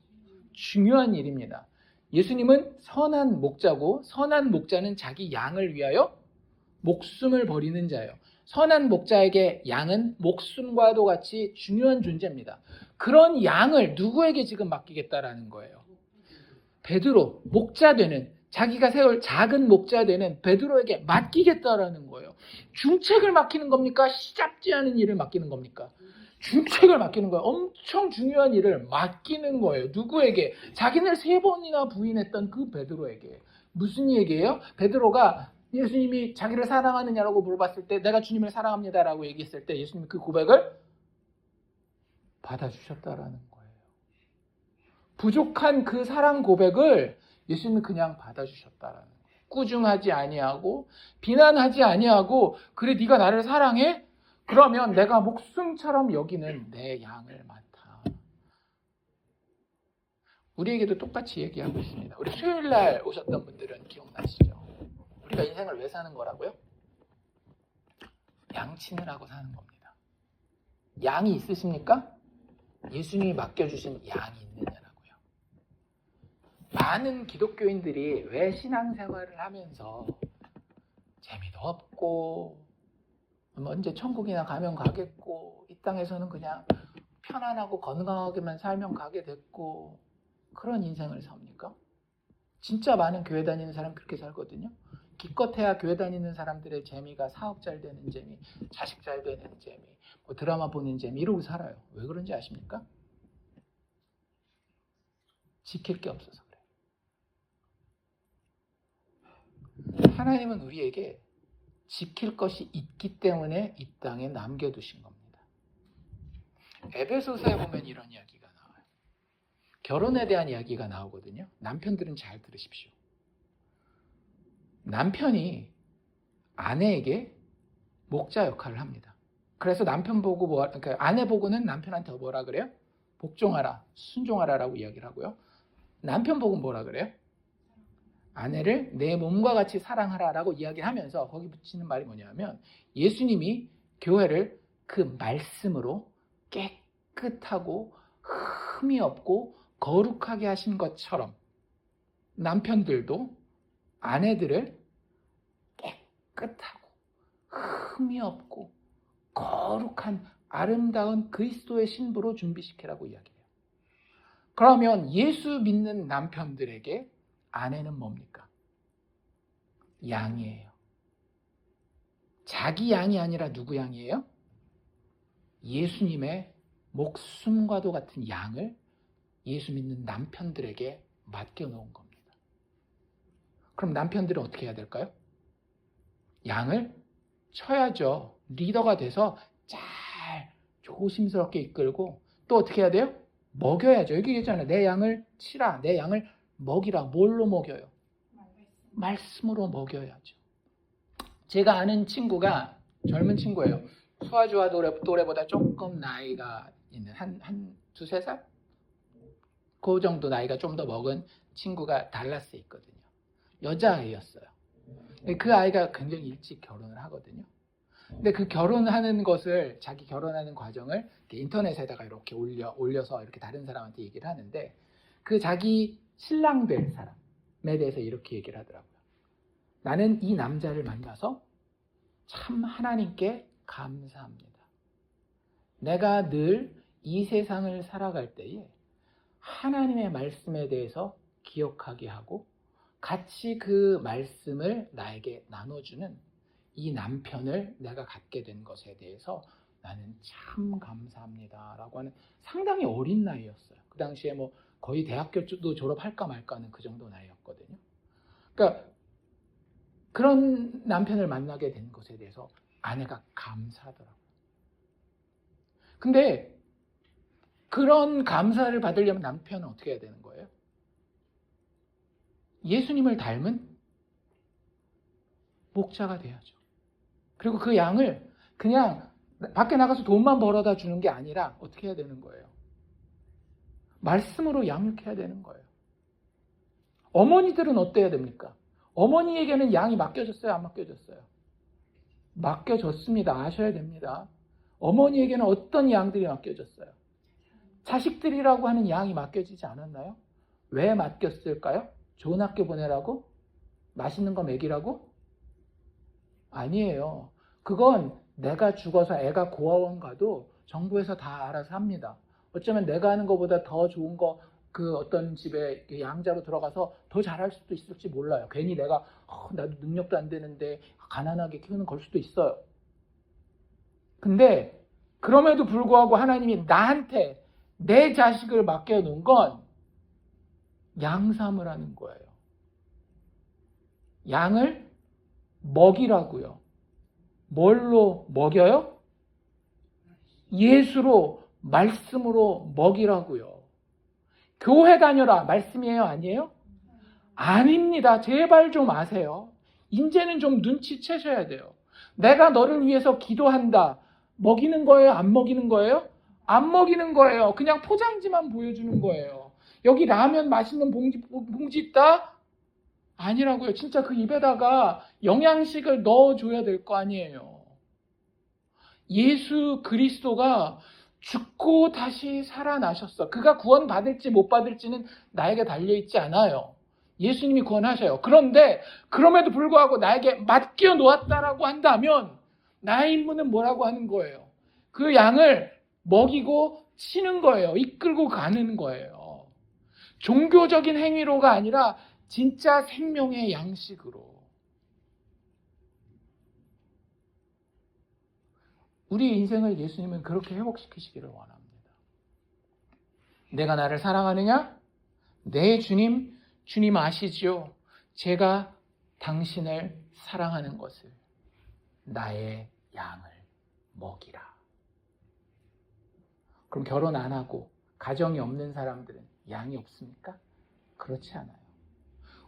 중요한 일입니다. 예수님은 선한 목자고 선한 목자는 자기 양을 위하여 목숨을 버리는 자예요. 선한 목자에게 양은 목숨과도 같이 중요한 존재입니다. 그런 양을 누구에게 지금 맡기겠다라는 거예요? 베드로, 목자 되는, 자기가 세울 작은 목자 되는 베드로에게 맡기겠다라는 거예요. 중책을 맡기는 겁니까? 시잡지 않은 일을 맡기는 겁니까? 중책을 맡기는 거예요. 엄청 중요한 일을 맡기는 거예요. 누구에게? 자기를 3번이나 부인했던 그 베드로에게. 무슨 얘기예요? 베드로가 예수님이 자기를 사랑하느냐라고 물어봤을 때 내가 주님을 사랑합니다라고 얘기했을 때 예수님이 그 고백을 받아주셨다라는 거예요. 부족한 그 사랑 고백을 예수님이 그냥 받아주셨다라는 거예요. 꾸중하지 아니하고 비난하지 아니하고 그래 네가 나를 사랑해? 그러면 내가 목숨처럼 여기는 내 양을 맡아. 우리에게도 똑같이 얘기하고 있습니다. 우리 수요일날 오셨던 분들은 기억나시죠? 우리가 인생을 왜 사는 거라고요? 양친을 하고 사는 겁니다. 양이 있으십니까? 예수님이 맡겨주신 양이 있느냐라고요. 많은 기독교인들이 왜 신앙생활을 하면서 재미도 없고 언제 천국이나 가면 가겠고 이 땅에서는 그냥 편안하고 건강하게만 살면 가게 됐고 그런 인생을 삽니까? 진짜 많은 교회 다니는 사람 그렇게 살거든요. 기껏해야 교회 다니는 사람들의 재미가 사업 잘 되는 재미, 자식 잘 되는 재미, 뭐 드라마 보는 재미 이러고 살아요. 왜 그런지 아십니까? 지킬 게 없어서 그래요. 하나님은 우리에게 지킬 것이 있기 때문에 이 땅에 남겨두신 겁니다. 에베소서에 보면 이런 이야기가 나와요. 결혼에 대한 이야기가 나오거든요. 남편들은 잘 들으십시오. 남편이 아내에게 목자 역할을 합니다. 그래서 남편 보고 그러니까 아내 보고는 남편한테 뭐라 그래요? 복종하라, 순종하라라고 이야기를 하고요. 남편 보고 뭐라 그래요? 아내를 내 몸과 같이 사랑하라라고 이야기하면서 거기 붙이는 말이 뭐냐면 예수님이 교회를 그 말씀으로 깨끗하고 흠이 없고 거룩하게 하신 것처럼 남편들도 아내들을 깨끗하고 흠이 없고 거룩한 아름다운 그리스도의 신부로 준비시키라고 이야기해요. 그러면 예수 믿는 남편들에게 아내는 뭡니까? 양이에요. 자기 양이 아니라 누구 양이에요? 예수님의 목숨과도 같은 양을 예수 믿는 남편들에게 맡겨놓은 겁니다. 그럼 남편들은 어떻게 해야 될까요? 양을 쳐야죠. 리더가 돼서 잘 조심스럽게 이끌고 또 어떻게 해야 돼요? 먹여야죠. 여기 얘기했잖아요. 내 양을 치라. 내 양을 먹이라. 뭘로 먹여요? 말씀으로 먹여야죠. 제가 아는 친구가 젊은 친구예요. 수아주와 또래보다 조금 나이가 있는 한 두세 살? 그 정도 나이가 좀 더 먹은 친구가 달라스에 있거든요. 여자아이였어요. 그 아이가 굉장히 일찍 결혼을 하거든요. 근데 그 결혼하는 것을 자기 결혼하는 과정을 인터넷에다가 이렇게 올려서 이렇게 다른 사람한테 얘기를 하는데 그 자기 신랑 될 사람에 대해서 이렇게 얘기를 하더라고요. 나는 이 남자를 만나서 참 하나님께 감사합니다. 내가 늘 이 세상을 살아갈 때에 하나님의 말씀에 대해서 기억하게 하고 같이 그 말씀을 나에게 나눠주는 이 남편을 내가 갖게 된 것에 대해서 나는 참 감사합니다 라고 하는 상당히 어린 나이였어요. 그 당시에 뭐 거의 대학교도 졸업할까 말까 하는 그 정도 나이였거든요. 그러니까 그런 남편을 만나게 된 것에 대해서 아내가 감사하더라고요. 근데 그런 감사를 받으려면 남편은 어떻게 해야 되는 거예요? 예수님을 닮은 목자가 돼야죠. 그리고 그 양을 그냥 밖에 나가서 돈만 벌어다 주는 게 아니라 어떻게 해야 되는 거예요? 말씀으로 양육해야 되는 거예요. 어머니들은 어때야 됩니까? 어머니에게는 양이 맡겨졌어요? 안 맡겨졌어요? 맡겨졌습니다. 아셔야 됩니다. 어머니에게는 어떤 양들이 맡겨졌어요? 자식들이라고 하는 양이 맡겨지지 않았나요? 왜 맡겼을까요? 좋은 학교 보내라고? 맛있는 거 먹이라고? 아니에요. 그건 내가 죽어서 애가 고아원 가도 정부에서 다 알아서 합니다. 어쩌면 내가 하는 것보다 더 좋은 거 그 어떤 집에 양자로 들어가서 더 잘할 수도 있을지 몰라요. 괜히 내가 나도 능력도 안 되는데 가난하게 키우는 걸 수도 있어요. 근데 그럼에도 불구하고 하나님이 나한테 내 자식을 맡겨놓은 건 양삼을 하는 거예요. 양을 먹이라고요. 뭘로 먹여요? 예수로, 말씀으로 먹이라고요. 교회 다녀라 말씀이에요? 아니에요? 아닙니다. 제발 좀 아세요. 이제는 좀 눈치채셔야 돼요. 내가 너를 위해서 기도한다. 먹이는 거예요? 안 먹이는 거예요? 안 먹이는 거예요. 그냥 포장지만 보여주는 거예요. 여기 라면 맛있는 봉지 있다? 아니라고요. 진짜 그 입에다가 영양식을 넣어줘야 될 거 아니에요. 예수 그리스도가 죽고 다시 살아나셨어. 그가 구원받을지 못 받을지는 나에게 달려있지 않아요. 예수님이 구원하셔요. 그런데 그럼에도 불구하고 나에게 맡겨 놓았다라고 한다면 나의 임무는 뭐라고 하는 거예요? 그 양을 먹이고 치는 거예요. 이끌고 가는 거예요. 종교적인 행위로가 아니라 진짜 생명의 양식으로. 우리 인생을 예수님은 그렇게 회복시키시기를 원합니다. 내가 나를 사랑하느냐? 네, 주님 아시죠? 제가 당신을 사랑하는 것을. 나의 양을 먹이라. 그럼 결혼 안 하고 가정이 없는 사람들은 양이 없습니까? 그렇지 않아요.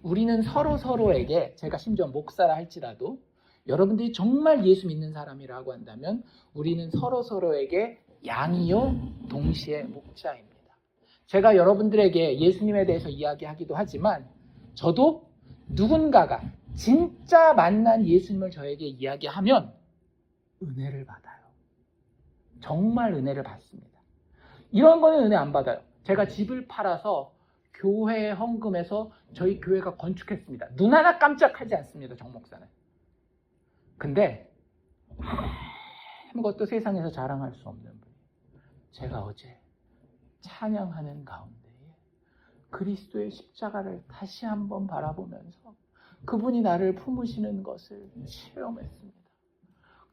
우리는 서로에게, 제가 심지어 목사라 할지라도 여러분들이 정말 예수 믿는 사람이라고 한다면 우리는 서로에게 양이요 동시에 목자입니다. 제가 여러분들에게 예수님에 대해서 이야기하기도 하지만 저도 누군가가 진짜 만난 예수님을 저에게 이야기하면 은혜를 받아요. 정말 은혜를 받습니다. 이런 거는 은혜 안 받아요. 제가 집을 팔아서 교회 헌금해서 저희 교회가 건축했습니다. 눈 하나 깜짝하지 않습니다. 정 목사는. 근데 아무것도 세상에서 자랑할 수 없는 분이 제가 어제 찬양하는 가운데에 그리스도의 십자가를 다시 한번 바라보면서 그분이 나를 품으시는 것을 체험했습니다.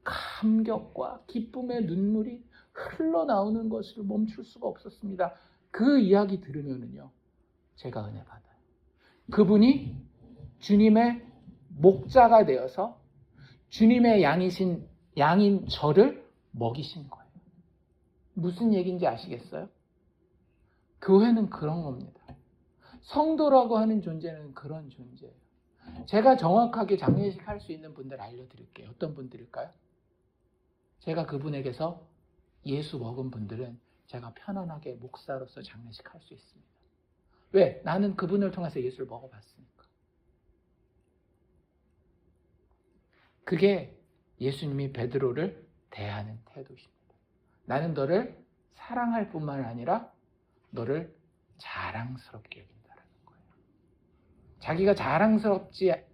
감격과 기쁨의 눈물이 흘러나오는 것을 멈출 수가 없었습니다. 그 이야기 들으면은요, 제가 은혜 받아요. 그분이 주님의 목자가 되어서 주님의 양인 저를 먹이신 거예요. 무슨 얘기인지 아시겠어요? 교회는 그런 겁니다. 성도라고 하는 존재는 그런 존재예요. 제가 정확하게 장례식 할 수 있는 분들 알려드릴게요. 어떤 분들일까요? 제가 그분에게서 예수 먹은 분들은 제가 편안하게 목사로서 장례식 할 수 있습니다. 왜? 나는 그분을 통해서 예수를 먹어봤으니까. 그게 예수님이 베드로를 대하는 태도십니다. 나는 너를 사랑할 뿐만 아니라 너를 자랑스럽게 여긴다는 거예요. 자기가 자랑스럽게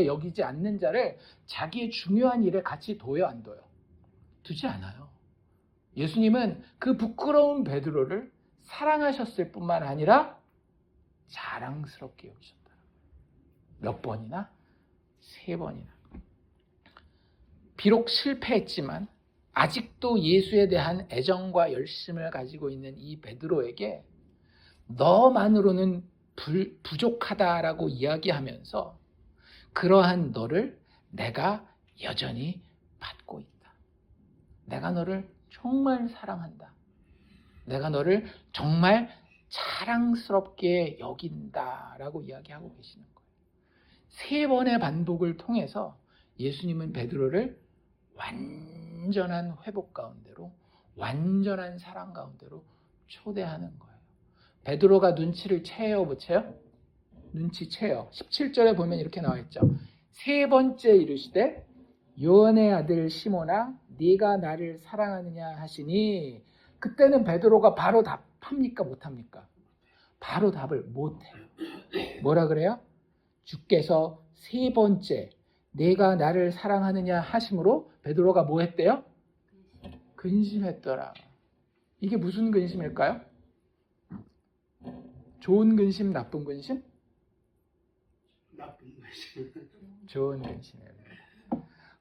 여기지 않는 자를 자기의 중요한 일에 같이 둬요, 안 둬요? 두지 않아요. 예수님은 그 부끄러운 베드로를 사랑하셨을 뿐만 아니라 자랑스럽게 여기셨다. 몇 번이나? 3번이나. 비록 실패했지만 아직도 예수에 대한 애정과 열심을 가지고 있는 이 베드로에게 너만으로는 부족하다라고 이야기하면서 그러한 너를 내가 여전히 받고 있다. 내가 너를 정말 사랑한다. 내가 너를 정말 자랑스럽게 여긴다라고 이야기하고 계시는 거예요. 3번의 반복을 통해서 예수님은 베드로를 완전한 회복 가운데로, 완전한 사랑 가운데로 초대하는 거예요. 베드로가 눈치를 채요, 못 채요? 눈치채요. 17절에 보면 이렇게 나와 있죠. 세 번째 이르시되 요한의 아들 시몬아 네가 나를 사랑하느냐 하시니, 그때는 베드로가 바로 답합니까 못합니까? 바로 답을 못해요. 뭐라 그래요? 주께서 세 번째 내가 나를 사랑하느냐 하심으로 베드로가 뭐 했대요? 근심했더라. 이게 무슨 근심일까요? 좋은 근심, 나쁜 근심? 나쁜 것이. 좋은 근심이에요.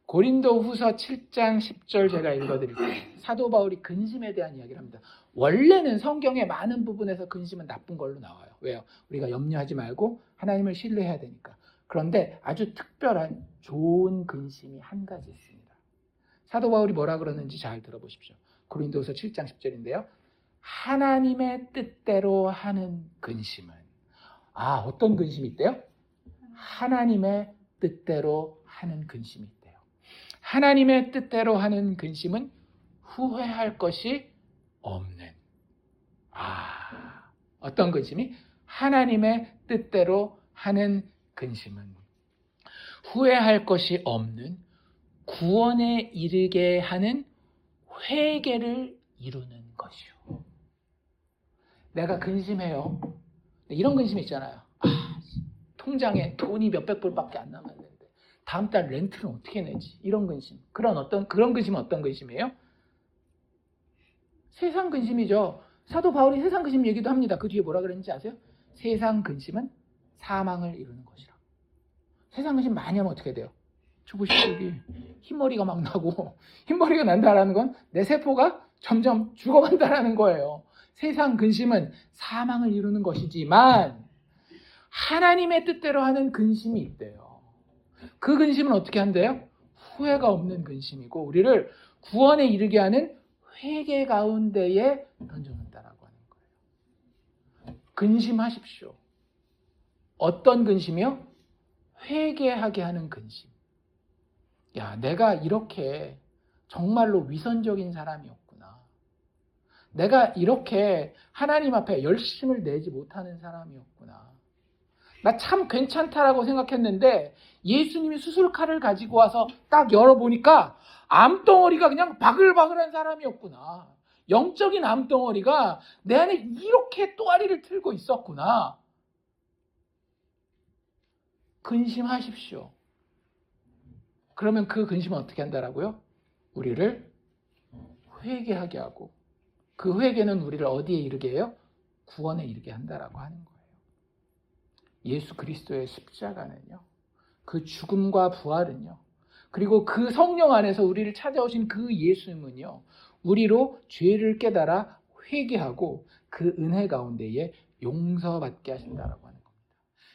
고린도 후서 7장 10절 제가 읽어드릴게요. 사도 바울이 근심에 대한 이야기를 합니다. 원래는 성경의 많은 부분에서 근심은 나쁜 걸로 나와요. 왜요? 우리가 염려하지 말고 하나님을 신뢰해야 되니까. 그런데 아주 특별한 좋은 근심이 한 가지 있습니다. 사도 바울이 뭐라 그러는지 잘 들어보십시오. 고린도후서 7장 10절인데요. 하나님의 뜻대로 하는 근심은, 어떤 근심이 있대요? 하나님의 뜻대로 하는 근심이 있대요. 하나님의 뜻대로 하는 근심은 후회할 것이 없는. 어떤 근심이? 하나님의 뜻대로 하는 근심은 후회할 것이 없는 구원에 이르게 하는 회개를 이루는 것이요. 내가 근심해요. 이런 근심이 있잖아요. 통장에 돈이 몇백 불밖에 안 남았는데 다음 달 렌트는 어떻게 내지? 이런 근심. 그런 근심은 어떤 근심이에요? 세상 근심이죠. 사도 바울이 세상 근심 얘기도 합니다. 그 뒤에 뭐라 그랬는지 아세요? 세상 근심은 사망을 이루는 것이라. 세상 근심 많이 하면 어떻게 돼요? 주부식이 흰머리가 막 나고, 흰머리가 난다라는 건 내 세포가 점점 죽어간다라는 거예요. 세상 근심은 사망을 이루는 것이지만 하나님의 뜻대로 하는 근심이 있대요. 그 근심은 어떻게 한대요? 후회가 없는 근심이고 우리를 구원에 이르게 하는 회개 가운데에 던져놓는다라고 하는 거예요. 근심하십시오. 어떤 근심이요? 회개하게 하는 근심. 내가 이렇게 정말로 위선적인 사람이었구나. 내가 이렇게 하나님 앞에 열심을 내지 못하는 사람이었구나. 나 참 괜찮다라고 생각했는데 예수님이 수술칼을 가지고 와서 딱 열어보니까 암덩어리가 그냥 바글바글한 사람이었구나. 영적인 암덩어리가 내 안에 이렇게 또아리를 틀고 있었구나. 근심하십시오. 그러면 그 근심은 어떻게 한다라고요? 우리를 회개하게 하고, 그 회개는 우리를 어디에 이르게 해요? 구원에 이르게 한다라고 하는 거예요. 예수 그리스도의 십자가는요, 그 죽음과 부활은요, 그리고 그 성령 안에서 우리를 찾아오신 그 예수님은요, 우리로 죄를 깨달아 회개하고 그 은혜 가운데에 용서받게 하신다라고 하는 겁니다.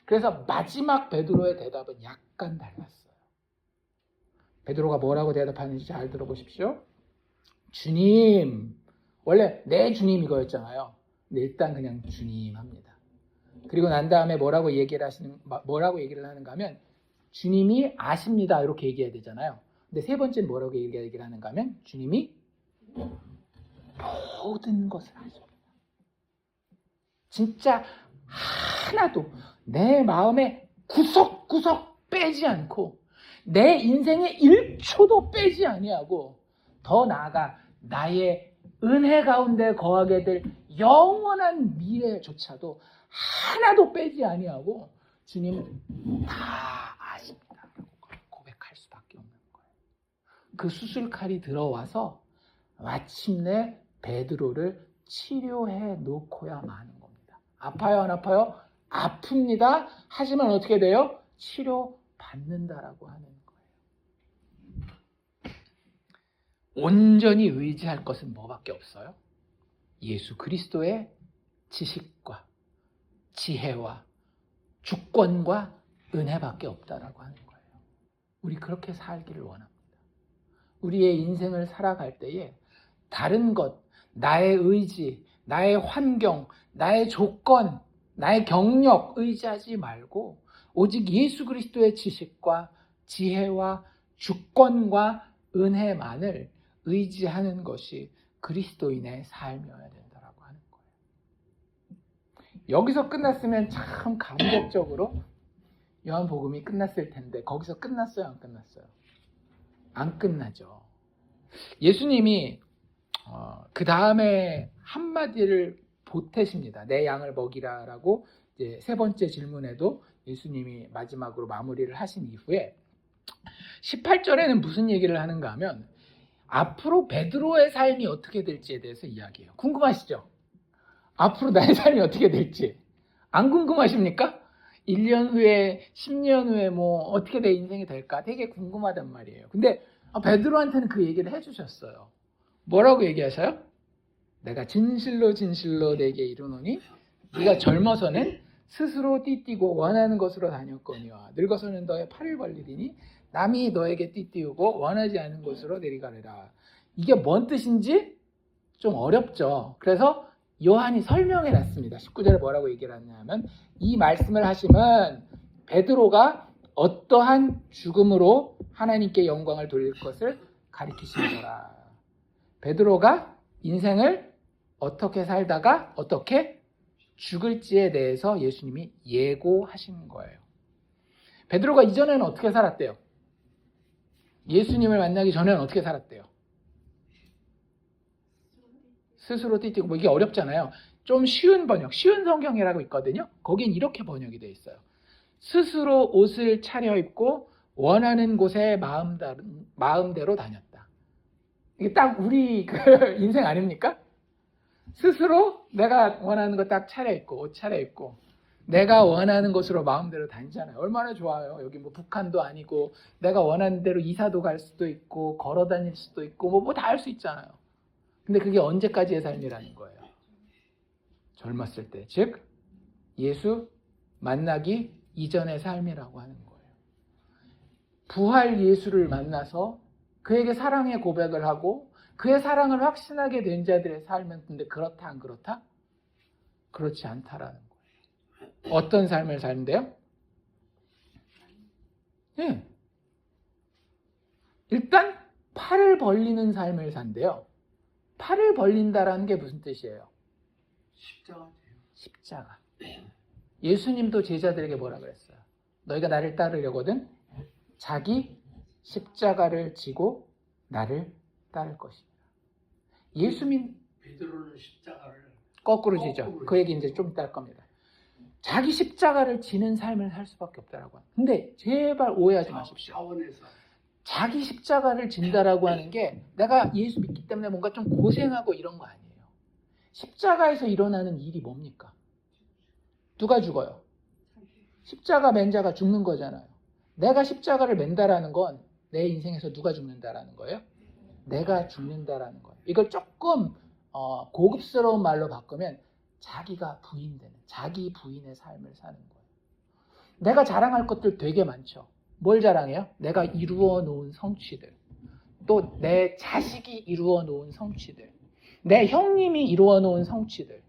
그래서 마지막 베드로의 대답은 약간 달랐어요. 베드로가 뭐라고 대답하는지 잘 들어보십시오. 주님, 원래 내 주님 이거였잖아요. 근데 일단 그냥 주님 합니다. 그리고 난 다음에 뭐라고 얘기를 하는가 하면 주님이 아십니다 이렇게 얘기해야 되잖아요. 근데 세 번째는 뭐라고 얘기를 하는가 하면 주님이 모든 것을 아십니다. 진짜 하나도 내 마음에 구석구석 빼지 않고 내 인생에 1초도 빼지 아니하고 더 나아가 나의 은혜 가운데 거하게 될 영원한 미래조차도 하나도 빼지 아니하고 주님은 다 아십니다. 고백할 수밖에 없는 거예요. 그 수술칼이 들어와서 마침내 베드로를 치료해 놓고야 마는 겁니다. 아파요, 안 아파요? 아픕니다. 하지만 어떻게 돼요? 치료받는다라고 하는 거예요. 온전히 의지할 것은 뭐밖에 없어요? 예수 그리스도의 지식과 지혜와 주권과 은혜밖에 없다라고 하는 거예요. 우리 그렇게 살기를 원합니다. 우리의 인생을 살아갈 때에 다른 것, 나의 의지, 나의 환경, 나의 조건, 나의 경력 의지하지 말고 오직 예수 그리스도의 지식과 지혜와 주권과 은혜만을 의지하는 것이 그리스도인의 삶이어야 된다라고 하는 거예요. 여기서 끝났으면 참 감격적으로 요한복음이 끝났을 텐데 거기서 끝났어요? 안 끝났어요? 안 끝나죠. 예수님이 그 다음에 한마디를 보태십니다. 내 양을 먹이라라고 이제 세 번째 질문에도 예수님이 마지막으로 마무리를 하신 이후에 18절에는 무슨 얘기를 하는가 하면 앞으로 베드로의 삶이 어떻게 될지에 대해서 이야기해요. 궁금하시죠? 앞으로 나의 삶이 어떻게 될지 안 궁금하십니까? 1년 후에 10년 후에 뭐 어떻게 내 인생이 될까 되게 궁금하단 말이에요. 근데 베드로한테는 그 얘기를 해주셨어요. 뭐라고 얘기하셔요? 내가 진실로 진실로 내게 이르노니 네가 젊어서는 스스로 띠띠고 원하는 것으로 다녔거니와 늙어서는 너의 팔을 벌리리니 남이 너에게 띠띠우고 원하지 않은 곳으로 내리가리라. 이게 뭔 뜻인지 좀 어렵죠. 그래서 요한이 설명해 놨습니다. 19절에 뭐라고 얘기를 하냐면 이 말씀을 하시면 베드로가 어떠한 죽음으로 하나님께 영광을 돌릴 것을 가리키시더라. 베드로가 인생을 어떻게 살다가 어떻게 죽을지에 대해서 예수님이 예고하신 거예요. 베드로가 이전에는 어떻게 살았대요? 예수님을 만나기 전에는 어떻게 살았대요? 스스로 띠띠고 뭐 이게 어렵잖아요. 좀 쉬운 번역, 쉬운 성경이라고 있거든요. 거긴 이렇게 번역이 되어 있어요. 스스로 옷을 차려입고 원하는 곳에 마음대로 다녔다. 이게 딱 우리 그 인생 아닙니까? 스스로 내가 원하는 거 딱 차려입고 옷 차려입고 내가 원하는 곳으로 마음대로 다니잖아요. 얼마나 좋아요. 여기 뭐 북한도 아니고 내가 원하는 대로 이사도 갈 수도 있고 걸어 다닐 수도 있고 뭐 다 할 수 있잖아요. 근데 그게 언제까지의 삶이라는 거예요? 젊었을 때, 즉 예수 만나기 이전의 삶이라고 하는 거예요. 부활 예수를 만나서 그에게 사랑의 고백을 하고 그의 사랑을 확신하게 된 자들의 삶은 근데 그렇다 안 그렇다? 그렇지 않다라는 거예요. 어떤 삶을 사는데요? 네. 일단 팔을 벌리는 삶을 산대요. 팔을 벌린다라는 게 무슨 뜻이에요? 십자가. 예수님도 제자들에게 뭐라 그랬어요? 너희가 나를 따르려거든 자기 십자가를 지고 나를 따를 것이다. 예수님 베드로는 십자가를 거꾸로 지죠. 그 얘기 이제 좀 이따 할 겁니다. 자기 십자가를 지는 삶을 살 수밖에 없다라고 합니다. 근데 제발 오해하지 마십시오. 차원에서 자기 십자가를 진다라고 하는 게 내가 예수 믿기 때문에 뭔가 좀 고생하고 이런 거 아니에요. 십자가에서 일어나는 일이 뭡니까? 누가 죽어요? 십자가 맨 자가 죽는 거잖아요. 내가 십자가를 맨다라는 건 내 인생에서 누가 죽는다라는 거예요? 내가 죽는다라는 거예요. 이걸 조금 고급스러운 말로 바꾸면 자기가 부인되는, 자기 부인의 삶을 사는 거예요. 내가 자랑할 것들 되게 많죠. 뭘 자랑해요? 내가 이루어 놓은 성취들, 또 내 자식이 이루어 놓은 성취들, 내 형님이 이루어 놓은 성취들,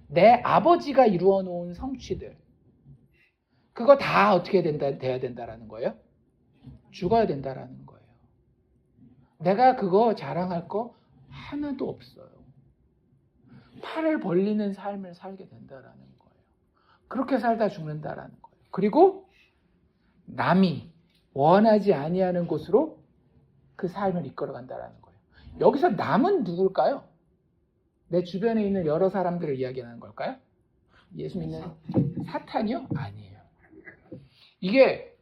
내 아버지가 이루어 놓은 성취들, 그거 다 어떻게 돼야 된다라는 거예요? 죽어야 된다라는 거예요. 내가 그거 자랑할 거 하나도 없어요. 팔을 벌리는 삶을 살게 된다라는 거예요. 그렇게 살다 죽는다라는 거예요. 그리고 남이 원하지 아니하는 곳으로 그 삶을 이끌어 간다라는 거예요. 여기서 남은 누굴까요? 내 주변에 있는 여러 사람들을 이야기하는 걸까요? 예수 믿는 사탄이요? 아니에요. 이게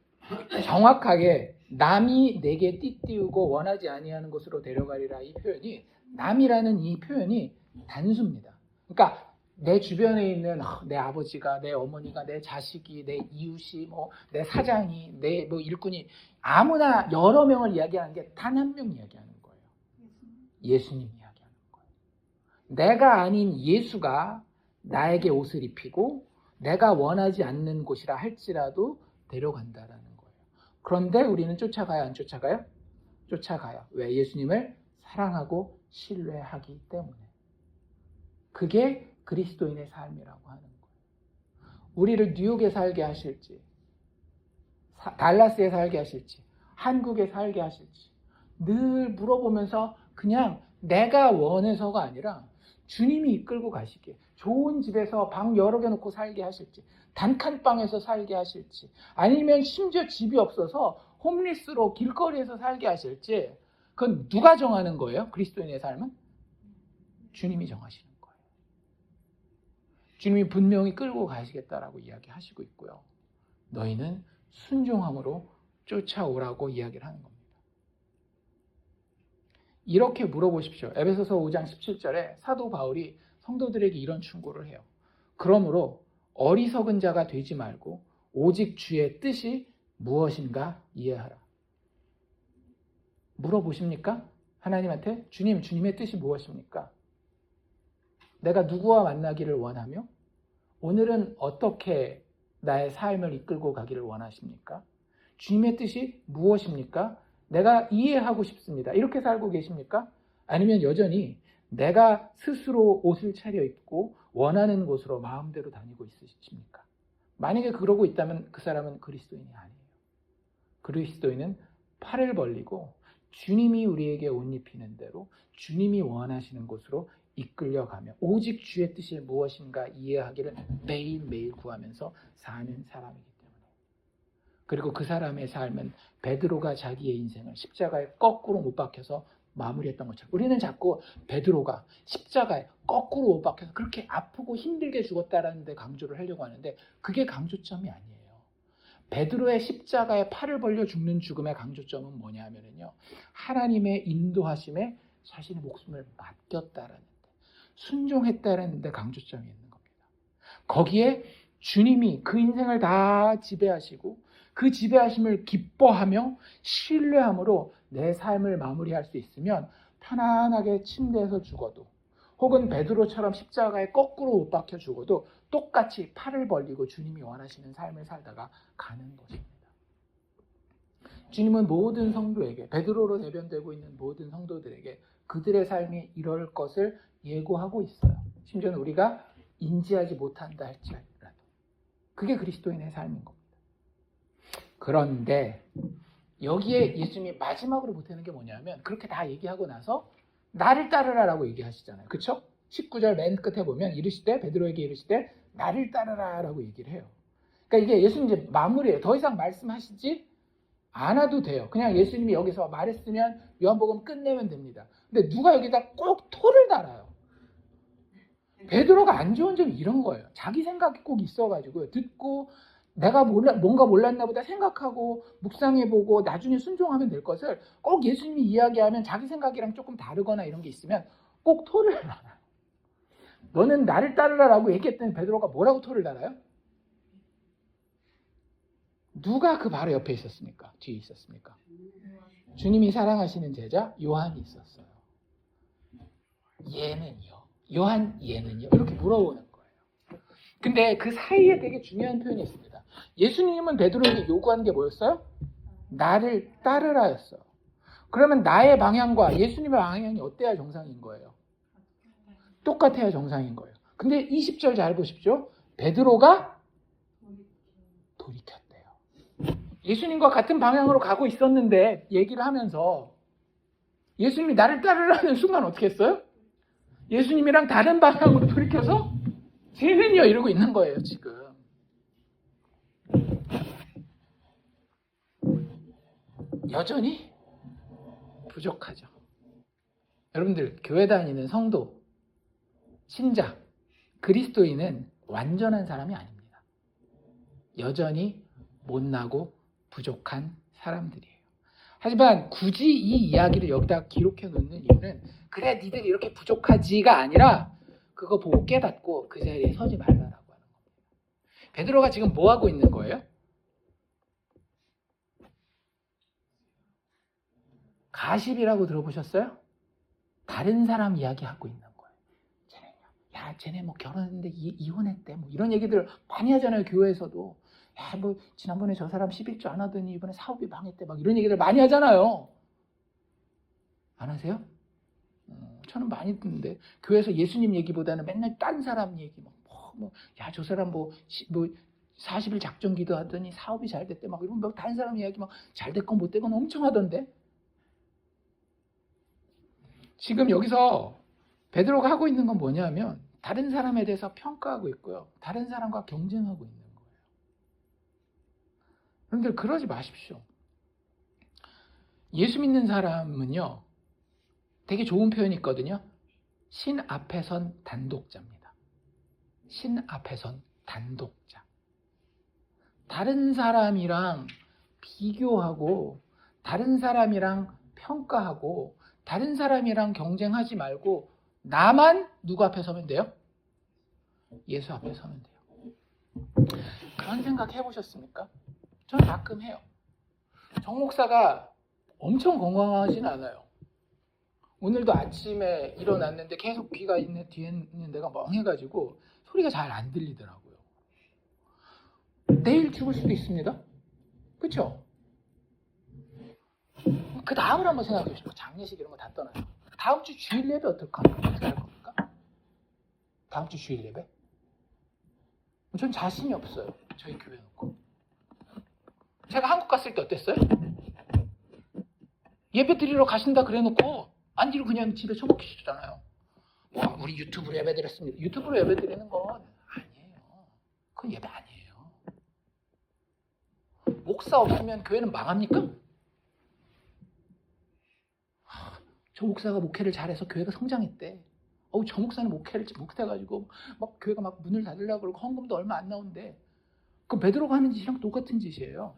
정확하게 남이 내게 띠띠우고 원하지 아니하는 곳으로 데려가리라 이 표현이 남이라는 이 표현이 단수입니다. 그러니까 내 주변에 있는 내 아버지가, 내 어머니가, 내 자식이, 내 이웃이, 뭐 내 사장이, 내 뭐 일꾼이 아무나 여러 명을 이야기하는 게 단 한 명 이야기하는 거예요. 예수님 이야기하는 거예요. 내가 아닌 예수가 나에게 옷을 입히고 내가 원하지 않는 곳이라 할지라도 데려간다라는 거예요. 그런데 우리는 쫓아가요, 안 쫓아가요? 쫓아가요. 왜? 예수님을 사랑하고 신뢰하기 때문에. 그게 그리스도인의 삶이라고 하는 거예요. 우리를 뉴욕에 살게 하실지, 달라스에 살게 하실지, 한국에 살게 하실지 늘 물어보면서 그냥 내가 원해서가 아니라 주님이 이끌고 가시기에 좋은 집에서 방 여러 개 놓고 살게 하실지, 단칸방에서 살게 하실지, 아니면 심지어 집이 없어서 홈리스로 길거리에서 살게 하실지, 그건 누가 정하는 거예요? 그리스도인의 삶은? 주님이 정하시는 거예요. 주님이 분명히 끌고 가시겠다라고 이야기하시고 있고요. 너희는 순종함으로 쫓아오라고 이야기를 하는 겁니다. 이렇게 물어보십시오. 에베소서 5장 17절에 사도 바울이 성도들에게 이런 충고를 해요. 그러므로 어리석은 자가 되지 말고 오직 주의 뜻이 무엇인가 이해하라. 물어보십니까? 하나님한테 주님의 뜻이 무엇입니까? 내가 누구와 만나기를 원하며 오늘은 어떻게 나의 삶을 이끌고 가기를 원하십니까? 주님의 뜻이 무엇입니까? 내가 이해하고 싶습니다. 이렇게 살고 계십니까? 아니면 여전히 내가 스스로 옷을 차려입고 원하는 곳으로 마음대로 다니고 있으십니까? 만약에 그러고 있다면 그 사람은 그리스도인이 아니에요. 그리스도인은 팔을 벌리고 주님이 우리에게 옷 입히는 대로 주님이 원하시는 곳으로 이끌려가며 오직 주의 뜻이 무엇인가 이해하기를 매일매일 구하면서 사는 사람이기 때문에. 그리고 그 사람의 삶은 베드로가 자기의 인생을 십자가에 거꾸로 못 박혀서 마무리했던 것처럼 우리는 자꾸 베드로가 십자가에 거꾸로 못 박혀서 그렇게 아프고 힘들게 죽었다라는 데 강조를 하려고 하는데 그게 강조점이 아니에요. 베드로의 십자가에 팔을 벌려 죽는 죽음의 강조점은 뭐냐 하면요, 하나님의 인도하심에 자신의 목숨을 맡겼다라는 데, 순종했다라는 데 강조점이 있는 겁니다. 거기에 주님이 그 인생을 다 지배하시고 그 지배하심을 기뻐하며 신뢰함으로 내 삶을 마무리할 수 있으면 편안하게 침대에서 죽어도 혹은 베드로처럼 십자가에 거꾸로 못 박혀 죽어도 똑같이 팔을 벌리고 주님이 원하시는 삶을 살다가 가는 것입니다. 주님은 모든 성도에게, 베드로로 대변되고 있는 모든 성도들에게 그들의 삶이 이럴 것을 예고하고 있어요. 심지어는 우리가 인지하지 못한다 할지라도. 그게 그리스도인의 삶인 겁니다. 그런데 여기에 예수님이 마지막으로 보태는 게 뭐냐면 그렇게 다 얘기하고 나서 나를 따르라라고 얘기하시잖아요. 그렇죠? 19절 맨 끝에 보면 이르시되 베드로에게 이르시되 나를 따르라라고 얘기를 해요. 그러니까 이게 예수님 이제 마무리예요. 더 이상 말씀하시지 않아도 돼요. 그냥 예수님이 여기서 말했으면 요한복음 끝내면 됩니다. 근데 누가 여기다 꼭 토를 달아요. 베드로가 안 좋은 점이 이런 거예요. 자기 생각이 꼭 있어가지고 듣고 내가 뭔가 몰랐나 보다 생각하고 묵상해보고 나중에 순종하면 될 것을 꼭 예수님이 이야기하면 자기 생각이랑 조금 다르거나 이런 게 있으면 꼭 토를 달아요. 너는 나를 따르라라고 얘기했더니 베드로가 뭐라고 토를 달아요? 누가 그 바로 옆에 있었습니까? 뒤에 있었습니까? 주님이 사랑하시는 제자 요한이 있었어요. 얘는요? 요한 얘는요? 이렇게 물어보는 거예요. 근데 그 사이에 되게 중요한 표현이 있습니다. 예수님은 베드로에게 요구한 게 뭐였어요? 나를 따르라였어요. 그러면 나의 방향과 예수님의 방향이 어때야 정상인 거예요? 똑같아야 정상인 거예요. 근데 20절 잘 보십시오. 베드로가 돌이켰대요. 예수님과 같은 방향으로 가고 있었는데 얘기를 하면서 예수님이 나를 따르라는 순간 어떻게 했어요? 예수님이랑 다른 방향으로 돌이켜서 쟤는요 이러고 있는 거예요 지금. 여전히 부족하죠. 여러분들 교회 다니는 성도, 신자, 그리스도인은 완전한 사람이 아닙니다. 여전히 못나고 부족한 사람들이에요. 하지만 굳이 이 이야기를 여기다 기록해 놓는 이유는 그래 니들 이렇게 부족하지가 아니라 그거 보고 깨닫고 그 자리에 서지 말라라고 하는 겁니다. 베드로가 지금 뭐 하고 있는 거예요? 가십이라고 들어보셨어요? 다른 사람 이야기하고 있는 거예요. 쟤네 뭐 결혼했는데 이혼했대 뭐 이런 얘기들 많이 하잖아요. 교회에서도. 야, 뭐 지난번에 저 사람 11조 안 하더니 이번에 사업이 망했대 막 이런 얘기들 많이 하잖아요. 안 하세요? 저는 많이 듣는데 교회에서 예수님 얘기보다는 맨날 딴 사람 얘기 야, 저 사람 뭐 40일 작정 기도하더니 사업이 잘 됐대 막 이런 다른 사람 이야기 막 잘 됐건 못 됐건 엄청 하던데. 지금 여기서 베드로가 하고 있는 건 뭐냐면 다른 사람에 대해서 평가하고 있고요. 다른 사람과 경쟁하고 있는 거예요. 여러분들 그러지 마십시오. 예수 믿는 사람은요. 되게 좋은 표현이 있거든요. 신 앞에 선 단독자입니다. 신 앞에 선 단독자. 다른 사람이랑 비교하고 다른 사람이랑 평가하고 다른 사람이랑 경쟁하지 말고 나만 누구 앞에 서면 돼요? 예수 앞에 서면 돼요. 그런 생각 해보셨습니까? 저는 가끔 해요. 정 목사가 엄청 건강하진 않아요. 오늘도 아침에 일어났는데 계속 귀가 뒤에 있는 데가 멍해가지고 소리가 잘 안 들리더라고요. 내일 죽을 수도 있습니다. 그렇죠? 그 다음을 한번 생각해 보시고 장례식 이런 거 다 떠나요. 다음 주 주일 예배 어떻게 할 겁니까? 다음 주 주일 예배? 전 자신이 없어요. 저희 교회 놓고. 제가 한국 갔을 때 어땠어요? 예배 드리러 가신다 그래 놓고 안 드리고 그냥 집에 처박히시잖아요. 우리 유튜브로 예배 드렸습니다. 유튜브로 예배 드리는 건 아니에요. 그건 예배 아니에요. 목사 없으면 교회는 망합니까? 저 목사가 목회를 잘해서 교회가 성장했대. 저 목사는 목회를 못해가지고 막 교회가 막 문을 닫으려고 그러고 헌금도 얼마 안 나온대. 그 베드로가 하는 짓이랑 똑같은 짓이에요.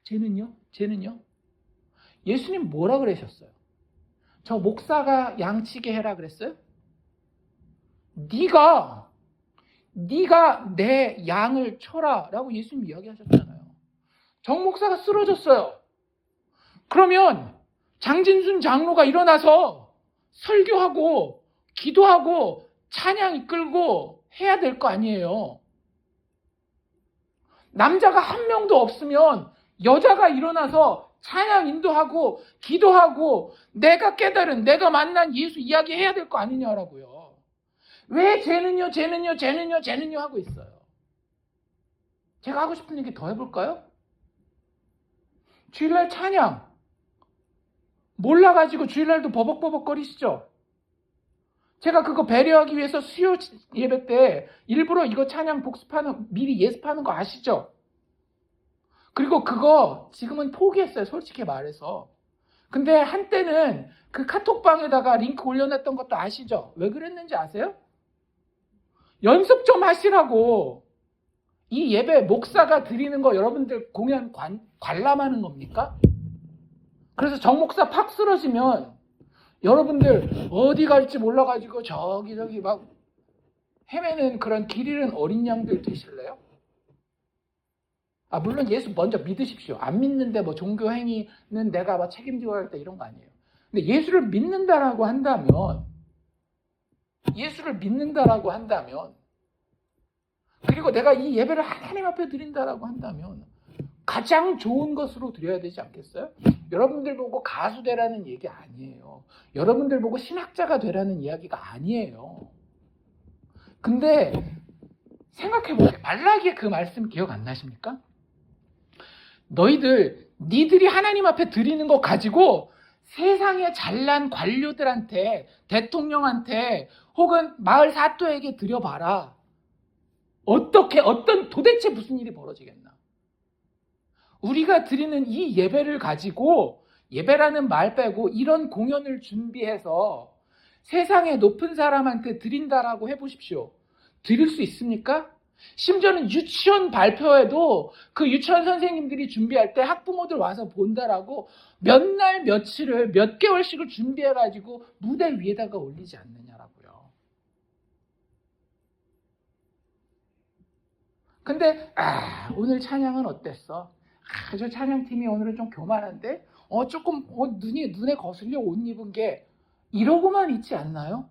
쟤는요? 예수님 뭐라 그러셨어요? 저 목사가 양치게 해라 그랬어요? 네가 내 양을 쳐라 라고 예수님 이야기하셨잖아요. 정 목사가 쓰러졌어요. 그러면 장진순 장로가 일어나서 설교하고 기도하고 찬양 이끌고 해야 될 거 아니에요. 남자가 한 명도 없으면 여자가 일어나서 찬양 인도하고 기도하고 내가 깨달은 내가 만난 예수 이야기해야 될 거 아니냐라고요. 왜 쟤는요 하고 있어요. 제가 하고 싶은 얘기 더 해볼까요? 주일날 찬양 몰라가지고 주일날도 버벅버벅거리시죠? 제가 그거 배려하기 위해서 수요 예배 때 일부러 이거 찬양 복습하는 미리 예습하는 거 아시죠? 그리고 그거 지금은 포기했어요. 솔직히 말해서. 근데 한때는 그 카톡방에다가 링크 올려놨던 것도 아시죠? 왜 그랬는지 아세요? 연습 좀 하시라고. 이 예배 목사가 드리는 거 여러분들 공연 관람하는 겁니까? 그래서 정 목사 팍 쓰러지면 여러분들 어디 갈지 몰라가지고 저기 막 헤매는 그런 길 잃은 어린 양들 되실래요? 물론 예수 먼저 믿으십시오. 안 믿는데 뭐 종교 행위는 내가 막 책임지고 할 때 이런 거 아니에요. 근데 예수를 믿는다라고 한다면 그리고 내가 이 예배를 하나님 앞에 드린다라고 한다면 가장 좋은 것으로 드려야 되지 않겠어요? 여러분들 보고 가수 되라는 얘기 아니에요. 여러분들 보고 신학자가 되라는 이야기가 아니에요. 근데 생각해보세요. 말라기의 그 말씀 기억 안 나십니까? 니들이 하나님 앞에 드리는 거 가지고 세상에 잘난 관료들한테, 대통령한테, 혹은 마을 사또에게 드려봐라. 도대체 무슨 일이 벌어지겠나? 우리가 드리는 이 예배를 가지고, 예배라는 말 빼고 이런 공연을 준비해서 세상에 높은 사람한테 드린다라고 해보십시오. 드릴 수 있습니까? 심지어는 유치원 발표회도 그 유치원 선생님들이 준비할 때 학부모들 와서 본다라고 몇 날 며칠을 몇 개월씩을 준비해가지고 무대 위에다가 올리지 않느냐라고요. 근데 오늘 찬양은 어땠어? 저 찬양팀이 오늘은 좀 교만한데 조금 눈에 거슬려 옷 입은 게 이러고만 있지 않나요?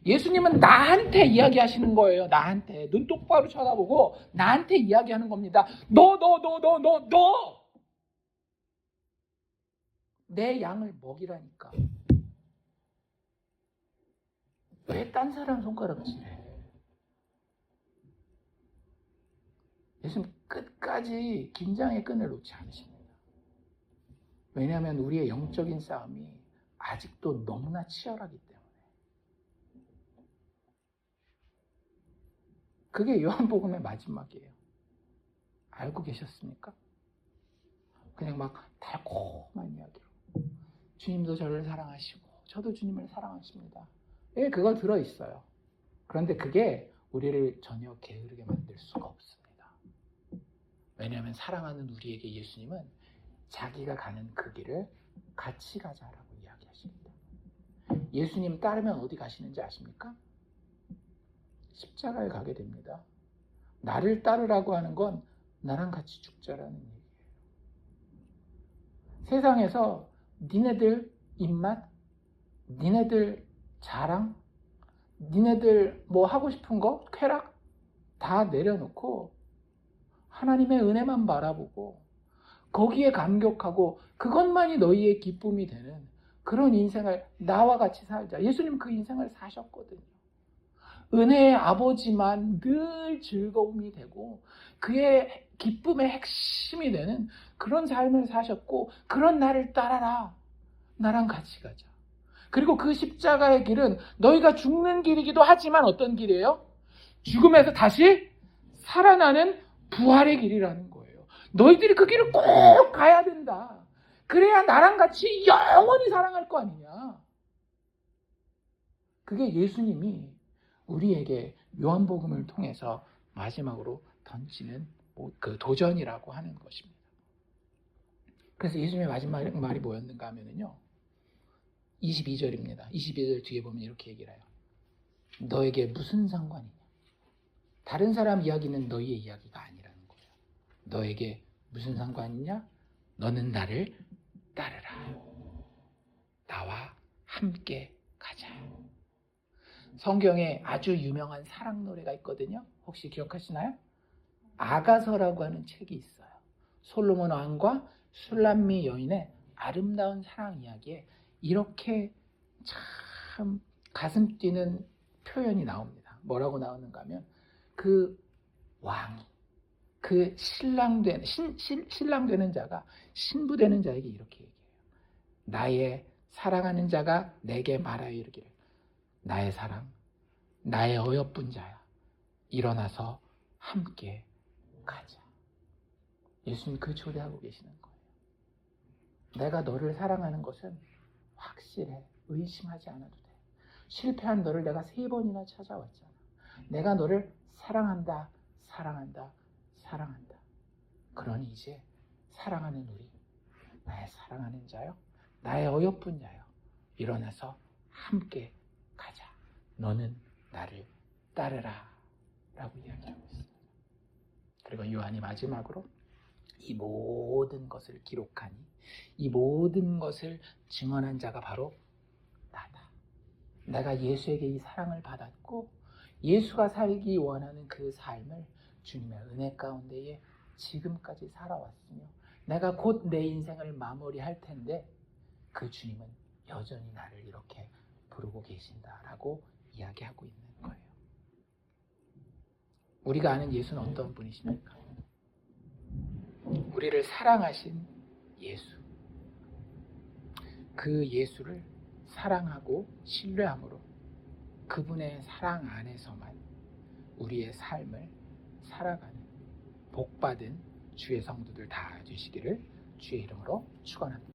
예수님은 나한테 이야기하시는 거예요. 나한테. 눈 똑바로 쳐다보고 나한테 이야기하는 겁니다. 너. 내 양을 먹이라니까. 왜 딴 사람 손가락질해? 예수님 끝까지 긴장의 끈을 놓지 않으십니다. 왜냐하면 우리의 영적인 싸움이 아직도 너무나 치열하기 때문에. 그게 요한복음의 마지막이에요. 알고 계셨습니까? 그냥 막 달콤한 이야기로 주님도 저를 사랑하시고 저도 주님을 사랑하십니다. 예, 그거 들어있어요. 그런데 그게 우리를 전혀 게으르게 만들 수가 없습니다. 왜냐하면 사랑하는 우리에게 예수님은 자기가 가는 그 길을 같이 가자라고 이야기하십니다. 예수님 따르면 어디 가시는지 아십니까? 십자가에 가게 됩니다. 나를 따르라고 하는 건 나랑 같이 죽자라는 얘기예요. 세상에서 니네들 입맛, 니네들 자랑, 니네들 뭐 하고 싶은 거, 쾌락 다 내려놓고 하나님의 은혜만 바라보고 거기에 감격하고 그것만이 너희의 기쁨이 되는 그런 인생을 나와 같이 살자. 예수님 그 인생을 사셨거든요. 은혜의 아버지만 늘 즐거움이 되고 그의 기쁨의 핵심이 되는 그런 삶을 사셨고, 그런 나를 따라라. 나랑 같이 가자. 그리고 그 십자가의 길은 너희가 죽는 길이기도 하지만 어떤 길이에요? 죽음에서 다시 살아나는 부활의 길이라는 거예요. 너희들이 그 길을 꼭 가야 된다. 그래야 나랑 같이 영원히 사랑할 거 아니냐. 그게 예수님이 우리에게 요한복음을 통해서 마지막으로 던지는 그 도전이라고 하는 것입니다. 그래서 예수님의 마지막 말이 뭐였는가 하면요, 22절입니다. 22절 뒤에 보면 이렇게 얘기를 해요. 너에게 무슨 상관이냐? 다른 사람 이야기는 너희의 이야기가 아니라는 거예요. 너에게 무슨 상관이냐? 너는 나를 따르라. 나와 함께 가자. 성경에 아주 유명한 사랑 노래가 있거든요. 혹시 기억하시나요? 아가서라고 하는 책이 있어요. 솔로몬 왕과 술람미 여인의 아름다운 사랑 이야기에 이렇게 참 가슴 뛰는 표현이 나옵니다. 뭐라고 나오는가 하면 그 왕이 그 신랑 되는 자가 신부 되는 자에게 이렇게 얘기해요. 나의 사랑하는 자가 내게 말하여 이르기를 나의 사랑, 나의 어여쁜 자야, 일어나서 함께 가자. 예수님 그 초대하고 계시는 거예요. 내가 너를 사랑하는 것은 확실해. 의심하지 않아도 돼. 실패한 너를 내가 3번이나 찾아왔잖아. 내가 너를 사랑한다, 사랑한다, 사랑한다. 그러니 이제 사랑하는 우리, 나의 사랑하는 자요, 나의 어여쁜 자요, 일어나서 함께 가자. 너는 나를 따르라 라고 이야기하고 있습니다. 그리고 요한이 마지막으로 이 모든 것을 기록하니 이 모든 것을 증언한 자가 바로 나다. 내가 예수에게 이 사랑을 받았고 예수가 살기 원하는 그 삶을 주님의 은혜 가운데에 지금까지 살아왔으며 내가 곧 내 인생을 마무리할 텐데 그 주님은 여전히 나를 이렇게 부르고 계신다라고 이야기하고 있는 거예요. 우리가 아는 예수는 어떤 분이십니까? 우리를 사랑하신 예수. 그 예수를 사랑하고 신뢰함으로 그분의 사랑 안에서만 우리의 삶을 살아가는 복받은 주의 성도들 다 되시기를 주의 이름으로 축원합니다.